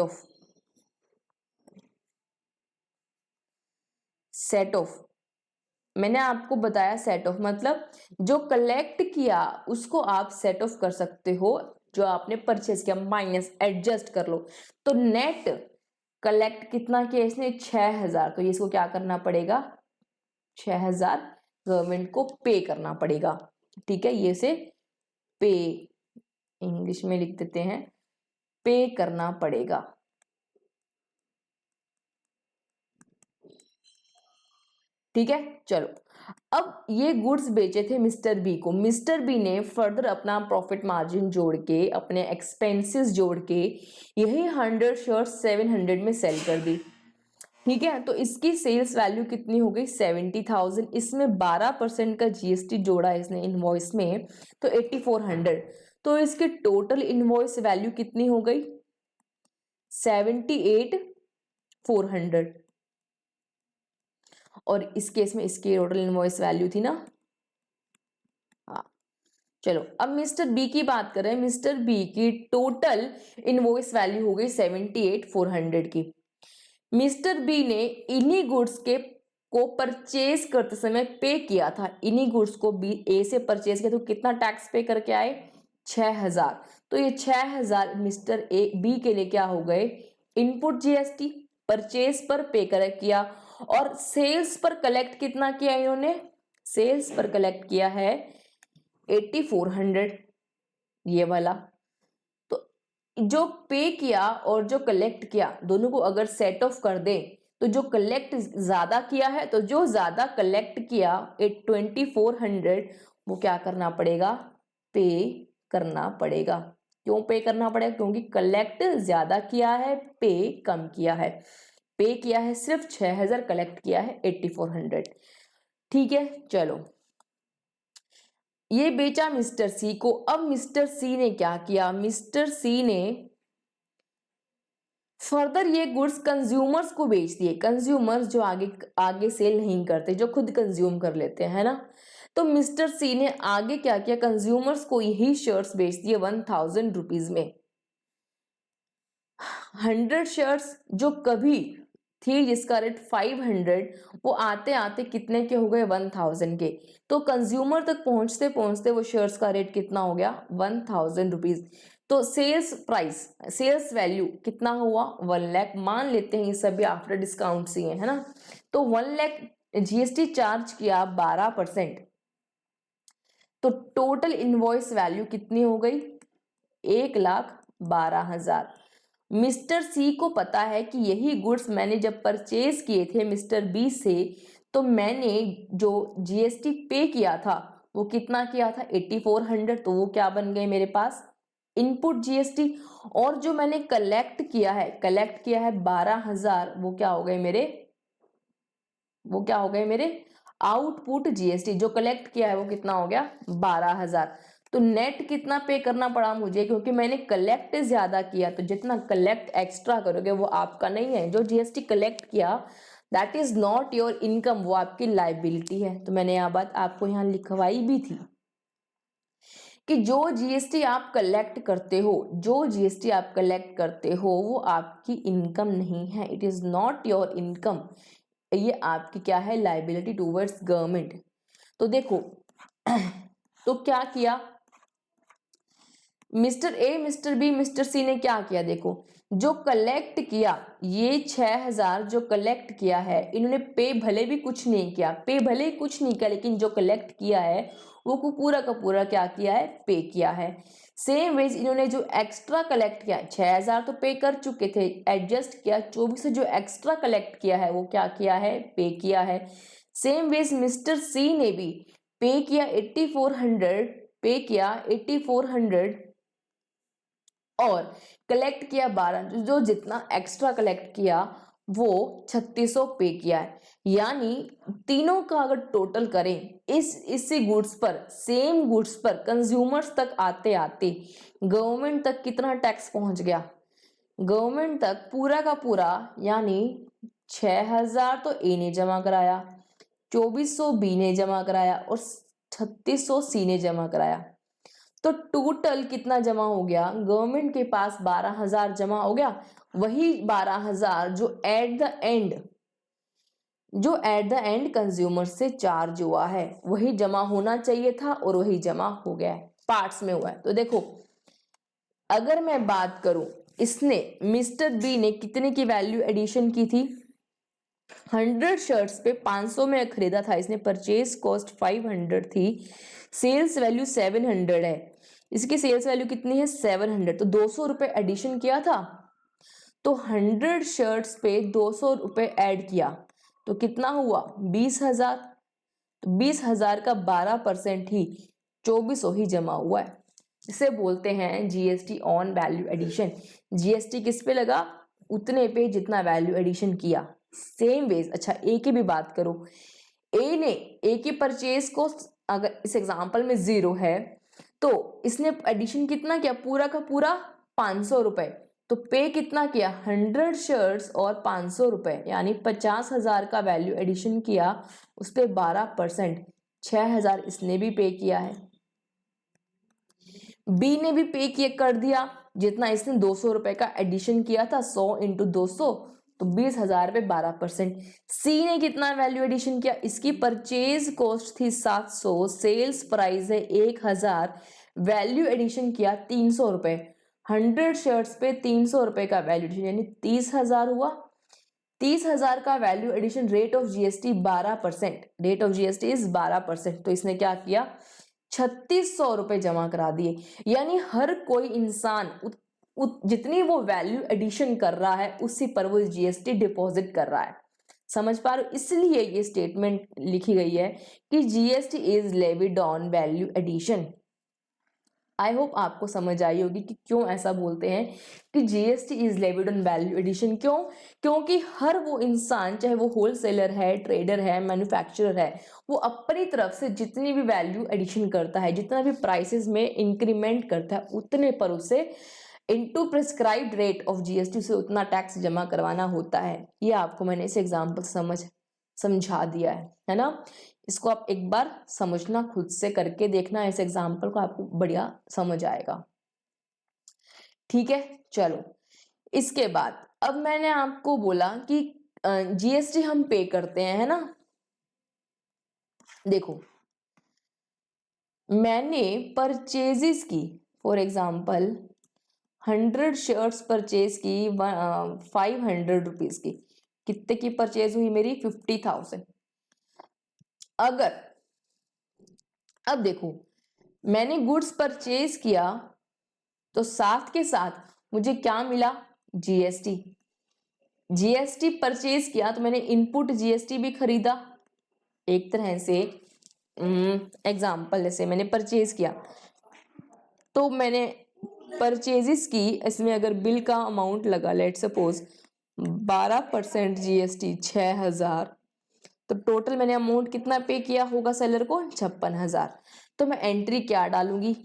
ऑफ मैंने आपको बताया, सेट ऑफ मतलब जो कलेक्ट किया उसको आप सेट ऑफ कर सकते हो, जो आपने परचेज किया माइनस एडजस्ट कर लो। तो नेट कलेक्ट कितना किया इसने, 6,000, तो इसको क्या करना पड़ेगा, 6,000 गवर्नमेंट को पे करना पड़ेगा, ठीक है। ये से पे इंग्लिश में लिख देते हैं, पे करना पड़ेगा, ठीक है। चलो, अब ये गुड्स बेचे थे मिस्टर बी को, मिस्टर बी ने फर्दर अपना प्रॉफिट मार्जिन जोड़ के, अपने एक्सपेंसेस जोड़ के यही 100 शर्ट्स 700 में सेल कर दी, ठीक है। तो इसकी सेल्स वैल्यू कितनी हो गई, 70,000। इसमें 12% का जीएसटी जोड़ा इसने इनवॉइस में, तो 8400। तो इसकी टोटल इनवॉइस वैल्यू कितनी हो गई, 78,400। और इस केस में इसकी टोटल इनवॉइस वैल्यू थी ना, हाँ। चलो, अब मिस्टर बी की बात करें, मिस्टर बी की टोटल इनवॉइस वैल्यू हो गई 78,400 की। मिस्टर बी ने इन्हीं गुड्स को परचेज करते समय पे किया था, इन्हीं गुड्स को बी ए से परचेज किया, तो कितना टैक्स पे करके आए, 6,000। तो ये 6,000 मिस्टर ए बी के लिए क्या हो गए, इनपुट जीएसटी, परचेज पर पे कर किया, और सेल्स पर कलेक्ट कितना किया इन्होंने, सेल्स पर कलेक्ट किया है 8400, ये वाला। तो जो पे किया और जो कलेक्ट किया दोनों को अगर सेट ऑफ कर दे, तो जो कलेक्ट ज्यादा किया है, तो जो ज्यादा कलेक्ट किया 2400, वो क्या करना पड़ेगा, पे करना पड़ेगा। क्यों पे करना पड़ेगा, क्योंकि कलेक्ट ज्यादा किया है, पे कम किया है। पे किया है सिर्फ 6,000, कलेक्ट किया है 8400, ठीक है। चलो, ये बेचा मिस्टर सी को। अब मिस्टर सी ने क्या किया, मिस्टर सी ने फर्दर ये गुड्स कंज्यूमर्स को बेच दिए, कंज्यूमर्स जो आगे सेल नहीं करते, जो खुद कंज्यूम कर लेते हैं, है ना। तो मिस्टर सी ने आगे क्या किया, कंज्यूमर्स को यही शर्ट्स बेच दिए 1000 रुपीज में। 100 शर्ट्स जो कभी थी जिसका रेट 500, वो आते आते कितने के हो गए, 1000 के। तो कंज्यूमर तक पहुंचते पहुंचते वो शर्ट्स का रेट कितना हो गया, 1000 रुपीज। तो सेल्स प्राइस, सेल्स वैल्यू कितना हुआ, 1 लाख। मान लेते हैं ये सभी आफ्टर डिस्काउंट ही है ना। तो 1 लाख जीएसटी चार्ज किया 12%, तो टोटल इनवॉइस वैल्यू कितनी हो गई, 1,12,000। मिस्टर सी को पता है कि यही गुड्स मैंने जब परचेज किए थे मिस्टर बी से, तो मैंने जो जीएसटी पे किया था वो कितना किया था 8400, तो वो क्या बन गए मेरे पास इनपुट जीएसटी। और जो मैंने कलेक्ट किया है 12,000, वो क्या हो गए मेरे आउटपुट जीएसटी। जो कलेक्ट किया है वो कितना हो गया 12,000। तो नेट कितना पे करना पड़ा मुझे, क्योंकि मैंने कलेक्ट ज्यादा किया, तो जितना कलेक्ट एक्स्ट्रा करोगे वो आपका नहीं है। जो जीएसटी कलेक्ट किया that is not your income, वो आपकी लाइबिलिटी है। तो मैंने यह बात आपको यहाँ लिखवाई भी थी कि जो जीएसटी आप कलेक्ट करते हो वो आपकी इनकम नहीं है, it is not your income, ये आपकी क्या है लाइबिलिटी टूवर्ड्स गवर्नमेंट। तो देखो तो क्या किया mister A, mister B, mister C ने क्या किया, देखो जो कलेक्ट किया ये 6,000 जो कलेक्ट किया है, इन्होंने पे भले भी कुछ नहीं किया, लेकिन जो कलेक्ट किया है वो को पूरा का पूरा क्या किया है पे किया है। सेम वेज इन्होंने जो एक्स्ट्रा कलेक्ट किया 6,000 तो पे कर चुके थे, एडजस्ट किया 24 से जो एक्स्ट्रा कलेक्ट किया है वो क्या किया है पे किया है। सेम वेज मिस्टर सी ने भी पे किया 8400 और कलेक्ट किया 12, जो जितना एक्स्ट्रा कलेक्ट किया वो 3600 पे किया है। यानी तीनों का अगर टोटल करें इसी गुड्स पर, सेम गुड्स पर कंज्यूमर्स तक आते आते गवर्नमेंट तक कितना टैक्स पहुंच गया, गवर्नमेंट तक पूरा का पूरा, यानी 6,000 तो ए ने जमा कराया, 2400 बी ने जमा कराया और 3600 सी ने जमा कराया। तो टोटल कितना जमा हो गया, गवर्नमेंट के पास 12,000 जमा हो गया। वही 12,000 जो एट द एंड कंज्यूमर से चार्ज हुआ है वही जमा होना चाहिए था और वही जमा हो गया है, पार्ट्स में हुआ है। तो देखो अगर मैं बात करूं, इसने मिस्टर बी ने कितने की वैल्यू एडिशन की थी, 100 शर्ट्स पे 500 में खरीदा था इसने, परचेज कॉस्ट 500 थी, सेल्स वैल्यू 700 है, इसकी सेल्स वैल्यू कितनी है 700, तो 200 रुपए एडिशन किया था। तो 100 शर्ट्स पे 200 रुपए ऐड किया तो कितना हुआ 20,000, तो 20,000 का 12% ही 2400 ही जमा हुआ है। इसे बोलते हैं GST on value addition. GST किस पे लगा, उतने पे जितना वैल्यू एडिशन किया। सेम वेज अच्छा ए की भी बात करो, ए की परचेज को अगर इस एग्जांपल में 0 है तो इसने एडिशन कितना किया, पूरा का पूरा 500 रुपए, तो पे कितना किया 100 शर्ट्स और 500 रुपए, यानी 50,000 का वैल्यू एडिशन किया, उस पे 12% 6,000 इसने भी पे किया है। बी ने भी पे किया कर दिया, जितना इसने 200 रुपए का एडिशन किया था 100 इंटू 200 तो 20,000 पे 12%। सी ने कितना वैल्यू एडिशन किया, इसकी परचेज कॉस्ट थी 700, सेल्स प्राइस है 1,000, वैल्यू एडिशन किया 300 रुपए, 100 शर्ट्स पे 300 रुपए का वैल्यू एडिशन यानी 30,000 हुआ। 30,000 का value addition, rate of GST 12%, rate of GST is 12%, तो इसने क्या किया 3,600 रुपए जमा करा दिए। यानी हर कोई इंसान जितनी वो वैल्यू एडिशन कर रहा है उसी पर वो जीएसटी डिपॉजिट कर रहा है। समझ पा रहे हो, इसलिए ये स्टेटमेंट लिखी गई है कि GST is levied on value addition. I hope आपको समझ आई होगी कि क्यों ऐसा बोलते हैं कि GST is levied on value addition. क्यों, क्योंकि हर वो इंसान चाहे वो होलसेलर है, ट्रेडर है, मैन्युफैक्चरर है, वो अपनी तरफ से जितनी भी वैल्यू एडिशन करता है, जितना भी प्राइसेस में इंक्रीमेंट करता है, उतने पर उसे into prescribed rate of GST से उतना टैक्स जमा करवाना होता है। ये आपको मैंने इस एग्जाम्पल समझा दिया है ना। इसको आप एक बार समझना, खुद से करके देखना, इस एग्जाम्पल को आपको बढ़िया समझ आएगा। ठीक है, चलो इसके बाद अब मैंने आपको बोला कि जीएसटी हम पे करते हैं, है ना। देखो मैंने परचेजेस की, फॉर एग्जाम्पल 100 शर्ट्स परचेज की 500 रुपीज की, कितने की परचेज हुई मेरी 50,000। अगर अब देखो मैंने गुड्स परचेज किया तो साथ के साथ मुझे क्या मिला, जीएसटी। जीएसटी परचेज किया तो मैंने इनपुट जीएसटी भी खरीदा, एक तरह से एग्जाम्पल जैसे मैंने परचेज किया, तो मैंने परचेजेस की, इसमें अगर बिल का अमाउंट लगा लेट सपोज 12% जीएसटी 6,000, तो टोटल मैंने अमाउंट कितना पे किया होगा सेलर को? 56,000। तो मैं एंट्री क्या डालूंगी?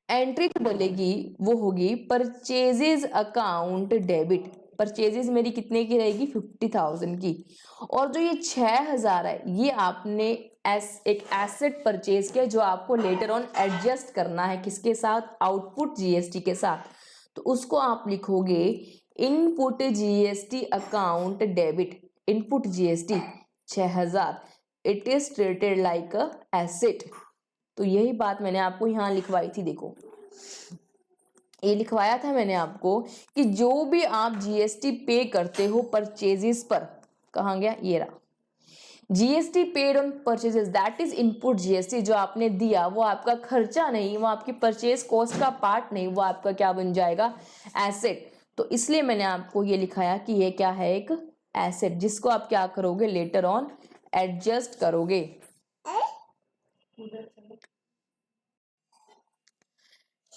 एंट्री जो बोलेगी वो होगी परचेजेस अकाउंट डेबिट। परचेजेस मेरी कितने की रहेगी? 50,000 की। और जो ये 6,000 है, ये आपने एक एसेट परचेज किया जो आपको लेटर ऑन एडजस्ट करना है, किसके साथ? आउटपुट जीएसटी के साथ। तो उसको आप लिखोगे input GST account debit. Input GST 6,000, it is treated like a asset. तो यही बात मैंने आपको यहाँ लिखवाई थी। देखो, ये लिखवाया था मैंने आपको कि जो भी आप जीएसटी पे करते हो परचेजेस पर, कहाँ गया? ये रहा, GST paid on purchases, that is input GST. जो आपने दिया वो आपका खर्चा नहीं, वो आपकी परचेज कॉस्ट का पार्ट नहीं, वो आपका क्या बन जाएगा? एसेट। तो इसलिए मैंने आपको ये लिखाया कि ये क्या है? एक एसेट, जिसको आप क्या करोगे? लेटर ऑन एडजस्ट करोगे।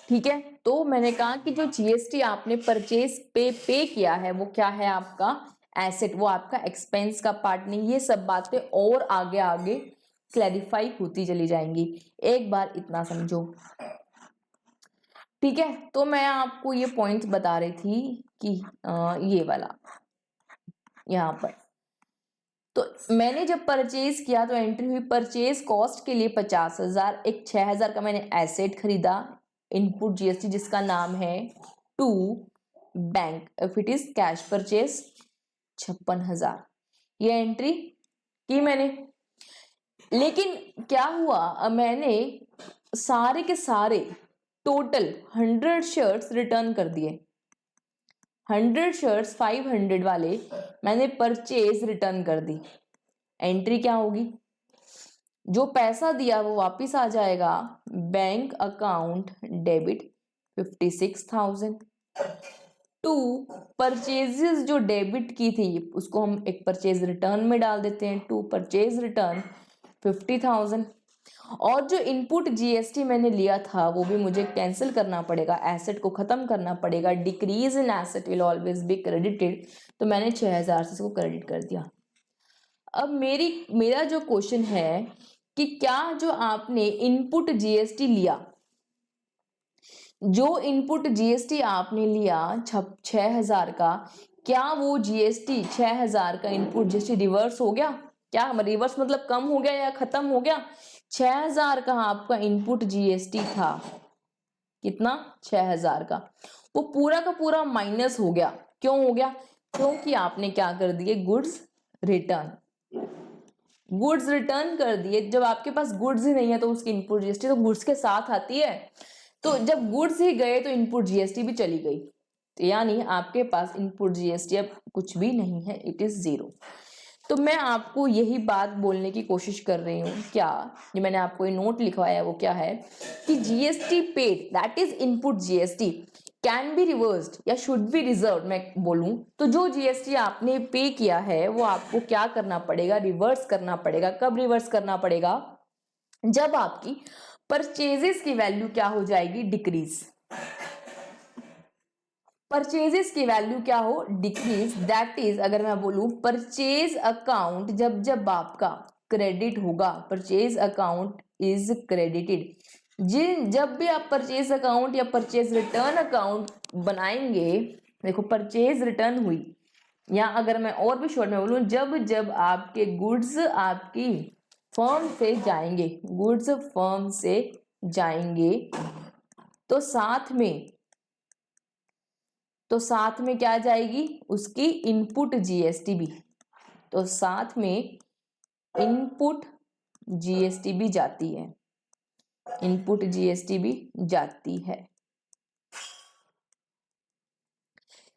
ठीक है, तो मैंने कहा कि जो जीएसटी आपने परचेज पे किया है वो क्या है? आपका एसेट, वो आपका एक्सपेंस का पार्ट नहीं। ये सब बातें और आगे आगे क्लैरिफाई होती चली जाएंगी, एक बार इतना समझो। ठीक है, तो मैं आपको ये पॉइंट्स बता रही थी कि ये वाला यहाँ पर, तो मैंने जब परचेज किया तो एंट्री हुई परचेज कॉस्ट के लिए 50,000, एक 6,000 का मैंने एसेट खरीदा, इनपुट जीएसटी जिसका नाम है to bank, if it is cash purchase 56,000, ये एंट्री की मैंने। लेकिन क्या हुआ, मैंने सारे के सारे टोटल 100 शर्ट्स रिटर्न कर दिए। 100 शर्ट्स 500 वाले मैंने परचेज रिटर्न कर दी। एंट्री क्या होगी? जो पैसा दिया वो वापिस आ जाएगा, bank account debit 56,000। To purchases जो डेबिट की थी उसको हम एक परचेज रिटर्न में डाल देते हैं, टू परचेज रिटर्न 50,000। और जो इनपुट जीएसटी मैंने लिया था वो भी मुझे कैंसिल करना पड़ेगा, एसेट को खत्म करना पड़ेगा। Decrease in asset will always be credited, तो मैंने 6,000 से इसको क्रेडिट कर दिया। अब मेरा जो क्वेश्चन है कि क्या जो आपने इनपुट जीएसटी लिया, जो इनपुट जीएसटी आपने लिया 6,000 का, क्या वो जीएसटी 6,000 का इनपुट जीएसटी रिवर्स हो गया? क्या रिवर्स मतलब कम हो गया या खत्म हो गया? 6,000 का आपका इनपुट जीएसटी था, कितना? 6,000 का, वो पूरा का पूरा माइनस हो गया। क्यों हो गया? क्योंकि आपने क्या कर दिए? गुड्स रिटर्न, गुड्स रिटर्न कर दिए। जब आपके पास गुड्स ही नहीं है तो उसकी इनपुट जीएसटी तो गुड्स के साथ आती है, तो जब गुड्स ही गए तो इनपुट जीएसटी भी चली गई, तो यानी आपके पास इनपुट जीएसटी अब कुछ भी नहीं है, इट इज जीरो। तो मैं आपको यही बात बोलने की कोशिश कर रही हूँ। क्या जो मैंने आपको ये नोट लिखवाया है वो क्या है कि GST paid that is input GST can be reversed या शुड बी रिजर्व। मैं बोलूं तो जो जीएसटी आपने पे किया है वो आपको क्या करना पड़ेगा? रिवर्स करना पड़ेगा। कब रिवर्स करना पड़ेगा? जब आपकी परचेजेस की वैल्यू क्या हो जाएगी? डिक्रीज। परचेजेस की वैल्यू क्या हो? डिक्रीज। दैट इज, अगर मैं बोलूं परचेज अकाउंट जब आपका क्रेडिट होगा, परचेज अकाउंट इज क्रेडिटेड। जब भी आप परचेज अकाउंट या परचेज रिटर्न अकाउंट बनाएंगे, देखो परचेज रिटर्न हुई, या अगर मैं और भी शॉर्ट में बोलूं, जब आपके गुड्स आपकी फर्म से जाएंगे, गुड्स फर्म से जाएंगे, तो साथ में क्या जाएगी? उसकी इनपुट जीएसटी भी, तो साथ में इनपुट जीएसटी भी जाती है, इनपुट जीएसटी भी जाती है।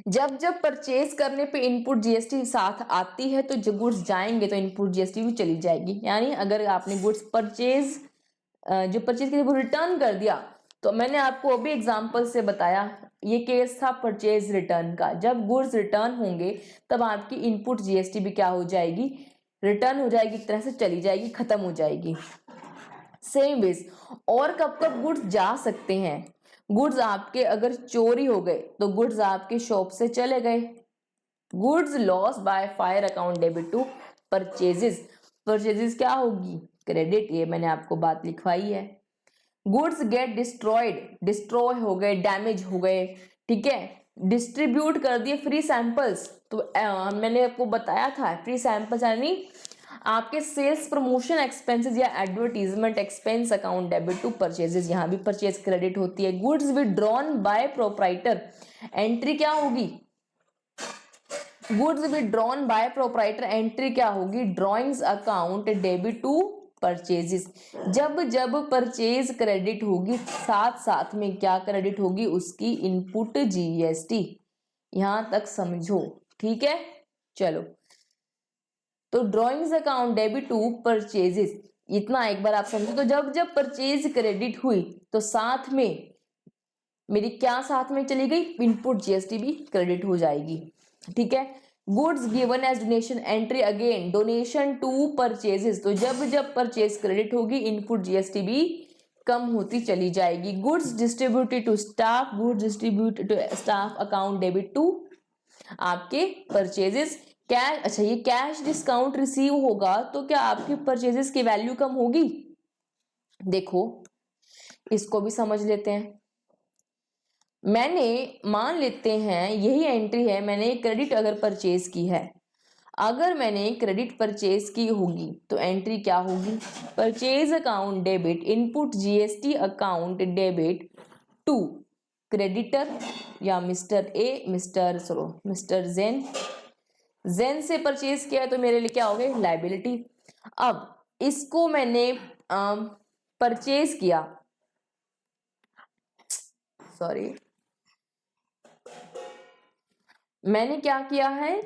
जब परचेज करने पे इनपुट जीएसटी साथ आती है तो जो गुड्स जाएंगे तो इनपुट जीएसटी भी चली जाएगी। यानी अगर आपने गुड्स परचेज जो परचेज के वो रिटर्न कर दिया, तो मैंने आपको अभी एग्जांपल से बताया, ये केस था परचेज रिटर्न का। जब गुड्स रिटर्न होंगे तब आपकी इनपुट जीएसटी भी क्या हो जाएगी? रिटर्न हो जाएगी, एक तरह से चली जाएगी, खत्म हो जाएगी। सेम वेज और कब कब गुड्स जा सकते हैं, गुड्स आपके अगर चोरी हो गए तो गुड्स आपके शॉप से चले गए। Goods loss by fire account debit to purchases, purchases क्या होगी, क्रेडिट, ये मैंने आपको बात लिखवाई है। गुड्स गेट डिस्ट्रॉयड, डिस्ट्रॉय हो गए, डैमेज हो गए, ठीक है। डिस्ट्रीब्यूट कर दिए फ्री सैंपल्स, तो मैंने आपको बताया था फ्री सैंपल्स यानी आपके सेल्स प्रमोशन एक्सपेंसेस या advertisement expense account debit to purchases, यहां भी परचेज क्रेडिट होती है। Goods withdrawn by proprietor, entry क्या होगी, goods withdrawn by proprietor, entry क्या होगी, drawings account debit to purchases. जब जब परचेज क्रेडिट होगी साथ साथ में क्या क्रेडिट होगी, उसकी इनपुट जीएसटी। यहां तक समझो, ठीक है। चलो, तो drawings account debit to purchases, इतना एक बार आप समझो। तो जब जब परचेज क्रेडिट हुई तो साथ में मेरी क्या साथ में चली गई, इनपुट जीएसटी भी क्रेडिट हो जाएगी, ठीक है। Goods given as donation, entry again donation to purchases, तो जब जब परचेज क्रेडिट होगी इनपुट जीएसटी भी कम होती चली जाएगी। Goods distributed to staff, goods distributed to staff account debit to आपके परचेजेस। कैश, अच्छा ये कैश डिस्काउंट रिसीव होगा तो क्या आपकी परचेजेस की वैल्यू कम होगी, देखो इसको भी समझ लेते हैं। मैंने मान लेते हैं यही एंट्री है, मैंने क्रेडिट अगर परचेज की है, अगर मैंने क्रेडिट परचेज की होगी तो एंट्री क्या होगी, purchase account debit input GST account debit to creditor या मिस्टर ए, मिस्टर जेन से परचेज किया है तो मेरे लिए क्या हो गए, लायबिलिटी। अब इसको मैंने परचेज किया, सॉरी मैंने क्या किया है,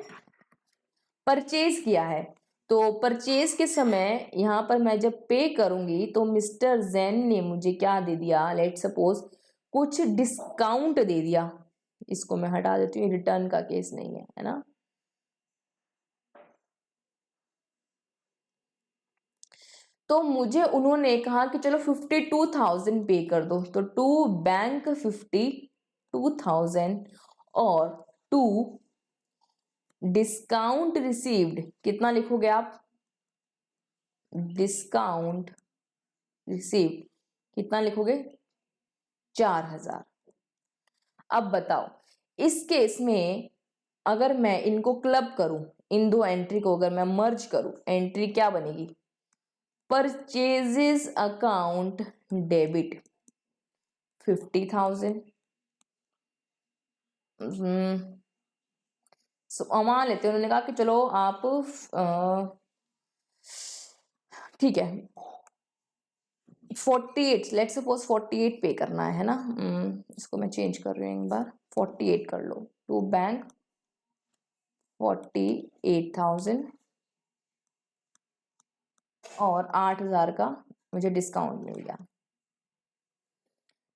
परचेज किया है। तो परचेज के समय यहां पर मैं जब पे करूंगी तो मिस्टर जेन ने मुझे क्या दे दिया, लेट सपोज कुछ डिस्काउंट दे दिया, इसको मैं हटा देती हूँ, रिटर्न का केस नहीं है ना। तो मुझे उन्होंने कहा कि चलो 52,000 पे कर दो, तो टू बैंक 52,000 और टू डिस्काउंट रिसीव्ड कितना लिखोगे आप, डिस्काउंट रिसीव्ड कितना लिखोगे, 4,000। अब बताओ इस केस में अगर मैं इनको क्लब करूं, इन दो एंट्री को अगर मैं मर्ज करूं, एंट्री क्या बनेगी, परचेजेस अकाउंट डेबिट 50,000। मान लेते हैं, उन्होंने कहा कि चलो आप ठीक है 48, लेट्स सपोज 48 पे करना है ना। इसको मैं चेंज कर रही हूँ एक बार, 48 कर लो, टू बैंक 48,000 और 8,000 का मुझे डिस्काउंट मिल गया।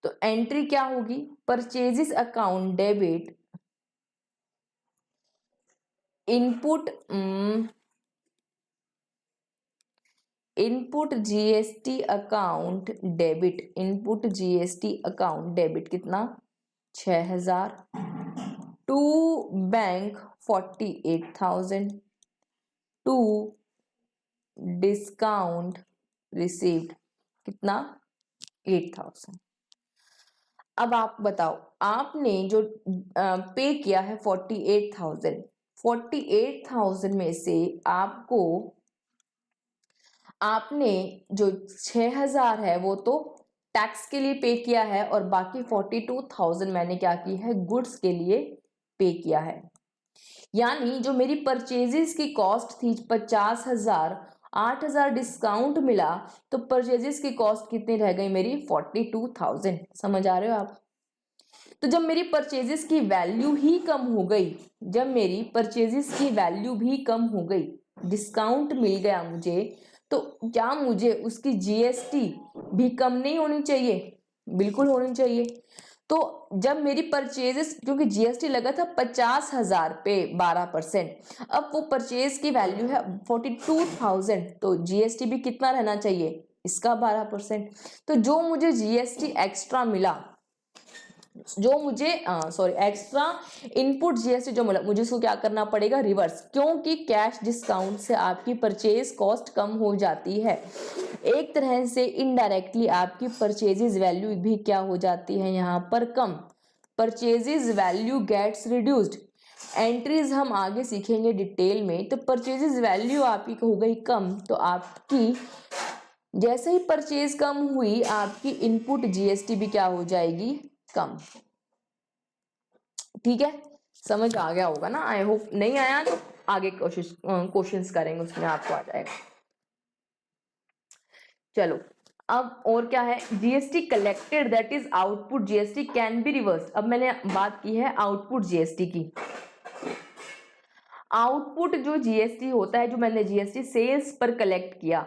तो एंट्री क्या होगी, purchases account debit input GST account debit, input GST account debit कितना, 6,000 to bank 48,000 to discount received कितना, 8,000। अब आप बताओ आपने जो पे किया है 48,000, 48,000 में से आपको आपने जो 6,000 है वो तो टैक्स के लिए पे किया है और बाकी 42,000 मैंने क्या की है, गुड्स के लिए पे किया है। यानी जो मेरी परचेजेस की कॉस्ट थी 50,000, 8,000 डिस्काउंट मिला तो परचेजेस की कॉस्ट कितनी रह गई मेरी, 42,000। समझ आ रहे हो आप। तो जब मेरी परचेजेस की वैल्यू ही कम हो गई, जब मेरी परचेजेस की वैल्यू भी कम हो गई, डिस्काउंट मिल गया मुझे, तो क्या मुझे उसकी जीएसटी भी कम नहीं होनी चाहिए, बिल्कुल होनी चाहिए। तो जब मेरी परचेजेस, क्योंकि जीएसटी लगा था 50,000 पे 12%, अब वो परचेज की वैल्यू है 42,000, तो जीएसटी भी कितना रहना चाहिए, इसका 12%। तो जो मुझे जीएसटी एक्स्ट्रा मिला, जो मुझे एक्स्ट्रा इनपुट जीएसटी जो मिला, मुझे उसको क्या करना पड़ेगा, रिवर्स, क्योंकि कैश डिस्काउंट से आपकी परचेज कॉस्ट कम हो जाती है। एक तरह से इनडायरेक्टली आपकी परचेजेज वैल्यू भी क्या हो जाती है यहाँ पर, कम। Purchases value gets reduced. Entries हम आगे सीखेंगे डिटेल में। तो परचेजेज वैल्यू आपकी हो गई कम, तो आपकी जैसे ही परचेज कम हुई, आपकी इनपुट जीएसटी भी क्या हो जाएगी, कम। ठीक है, समझ आ गया होगा ना, आई होप। नहीं आया तो आगे क्वेश्चंस करेंगे, उसमें आपको आ जाएगा। चलो, अब और क्या है, GST collected that is output GST can be reverse. अब मैंने बात की है आउटपुट जीएसटी की। आउटपुट जो जीएसटी होता है, जो मैंने जीएसटी सेल्स पर कलेक्ट किया,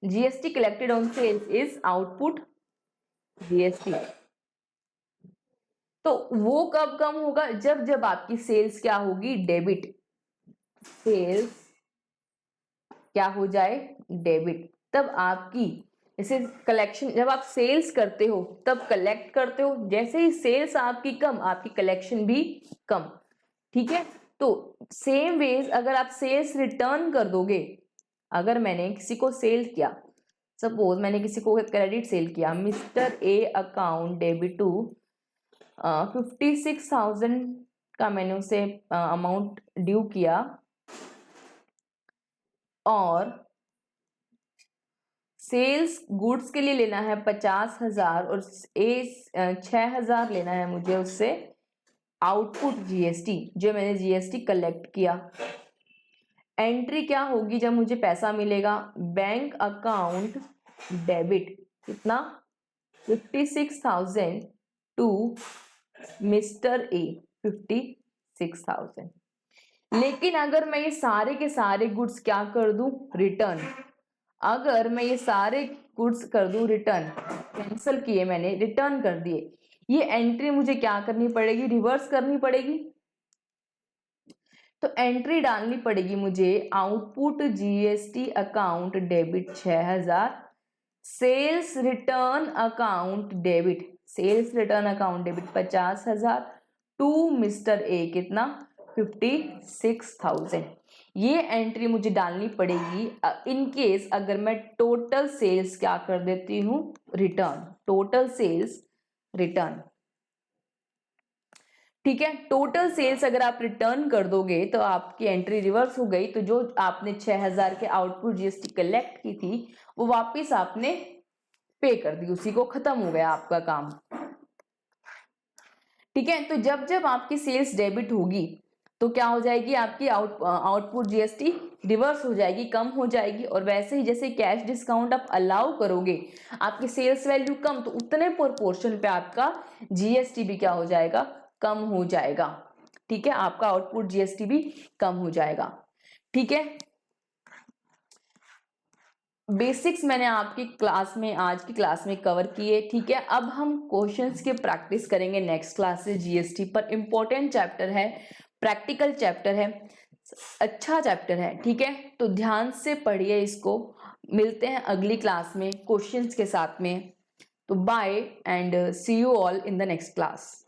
GST collected on sales is output GST. तो वो कब कम होगा, जब जब आपकी सेल्स क्या होगी, डेबिट। सेल्स क्या हो जाए, डेबिट। तब आपकी जैसे कलेक्शन, जब आप सेल्स करते हो तब कलेक्ट करते हो, जैसे ही सेल्स आपकी कम, आपकी कलेक्शन भी कम। ठीक है, तो सेम वेज अगर आप सेल्स रिटर्न कर दोगे, अगर मैंने किसी को सेल किया, सपोज मैंने किसी को क्रेडिट सेल किया, mister A account debit to 56,000 का मैंने उसे अमाउंट ड्यू किया, और सेल्स गुड्स के लिए लेना है 50,000 और 6,000 लेना है मुझे उससे आउटपुट जीएसटी, जो मैंने जीएसटी कलेक्ट किया। एंट्री क्या होगी जब मुझे पैसा मिलेगा, बैंक अकाउंट डेबिट, कितना, 56,000 टू मिस्टर ए, 56,000। लेकिन अगर मैं ये सारे के सारे गुड्स क्या कर दूं, रिटर्न, अगर मैं ये सारे गुड्स कर दूं रिटर्न, कैंसिल किए मैंने, रिटर्न कर दिए, ये एंट्री मुझे क्या करनी पड़ेगी, रिवर्स करनी पड़ेगी। तो एंट्री डालनी पड़ेगी मुझे, output GST account debit 6,000, sales return account debit, sales return account debit 50,000 to mister A, कितना, 56,000। ये एंट्री मुझे डालनी पड़ेगी इन केस अगर मैं टोटल सेल्स क्या कर देती हूँ, रिटर्न, टोटल सेल्स रिटर्न। ठीक है, टोटल सेल्स अगर आप रिटर्न कर दोगे तो आपकी एंट्री रिवर्स हो गई, तो जो आपने 6,000 के आउटपुट जीएसटी कलेक्ट की थी वो वापस आपने पे कर दी, उसी को, खत्म हो गया आपका काम। ठीक है, तो जब जब आपकी सेल्स डेबिट होगी तो क्या हो जाएगी, आपकी आउटपुट जीएसटी रिवर्स हो जाएगी, कम हो जाएगी। और वैसे ही जैसे कैश डिस्काउंट आप अलाउ करोगे, आपकी सेल्स वैल्यू कम, तो उतने प्रोपोर्शन पे आपका जीएसटी भी क्या हो जाएगा, कम हो जाएगा। ठीक है, आपका आउटपुट जीएसटी भी कम हो जाएगा। ठीक है, बेसिक्स मैंने आपकी क्लास में, आज की क्लास में कवर किए। ठीक है, अब हम क्वेश्चंस की प्रैक्टिस करेंगे नेक्स्ट क्लास से। जीएसटी पर इंपॉर्टेंट चैप्टर है, प्रैक्टिकल चैप्टर है, अच्छा चैप्टर है। ठीक है, तो ध्यान से पढ़िए इसको। मिलते हैं अगली क्लास में क्वेश्चंस के साथ में। तो bye and see you all in the next class.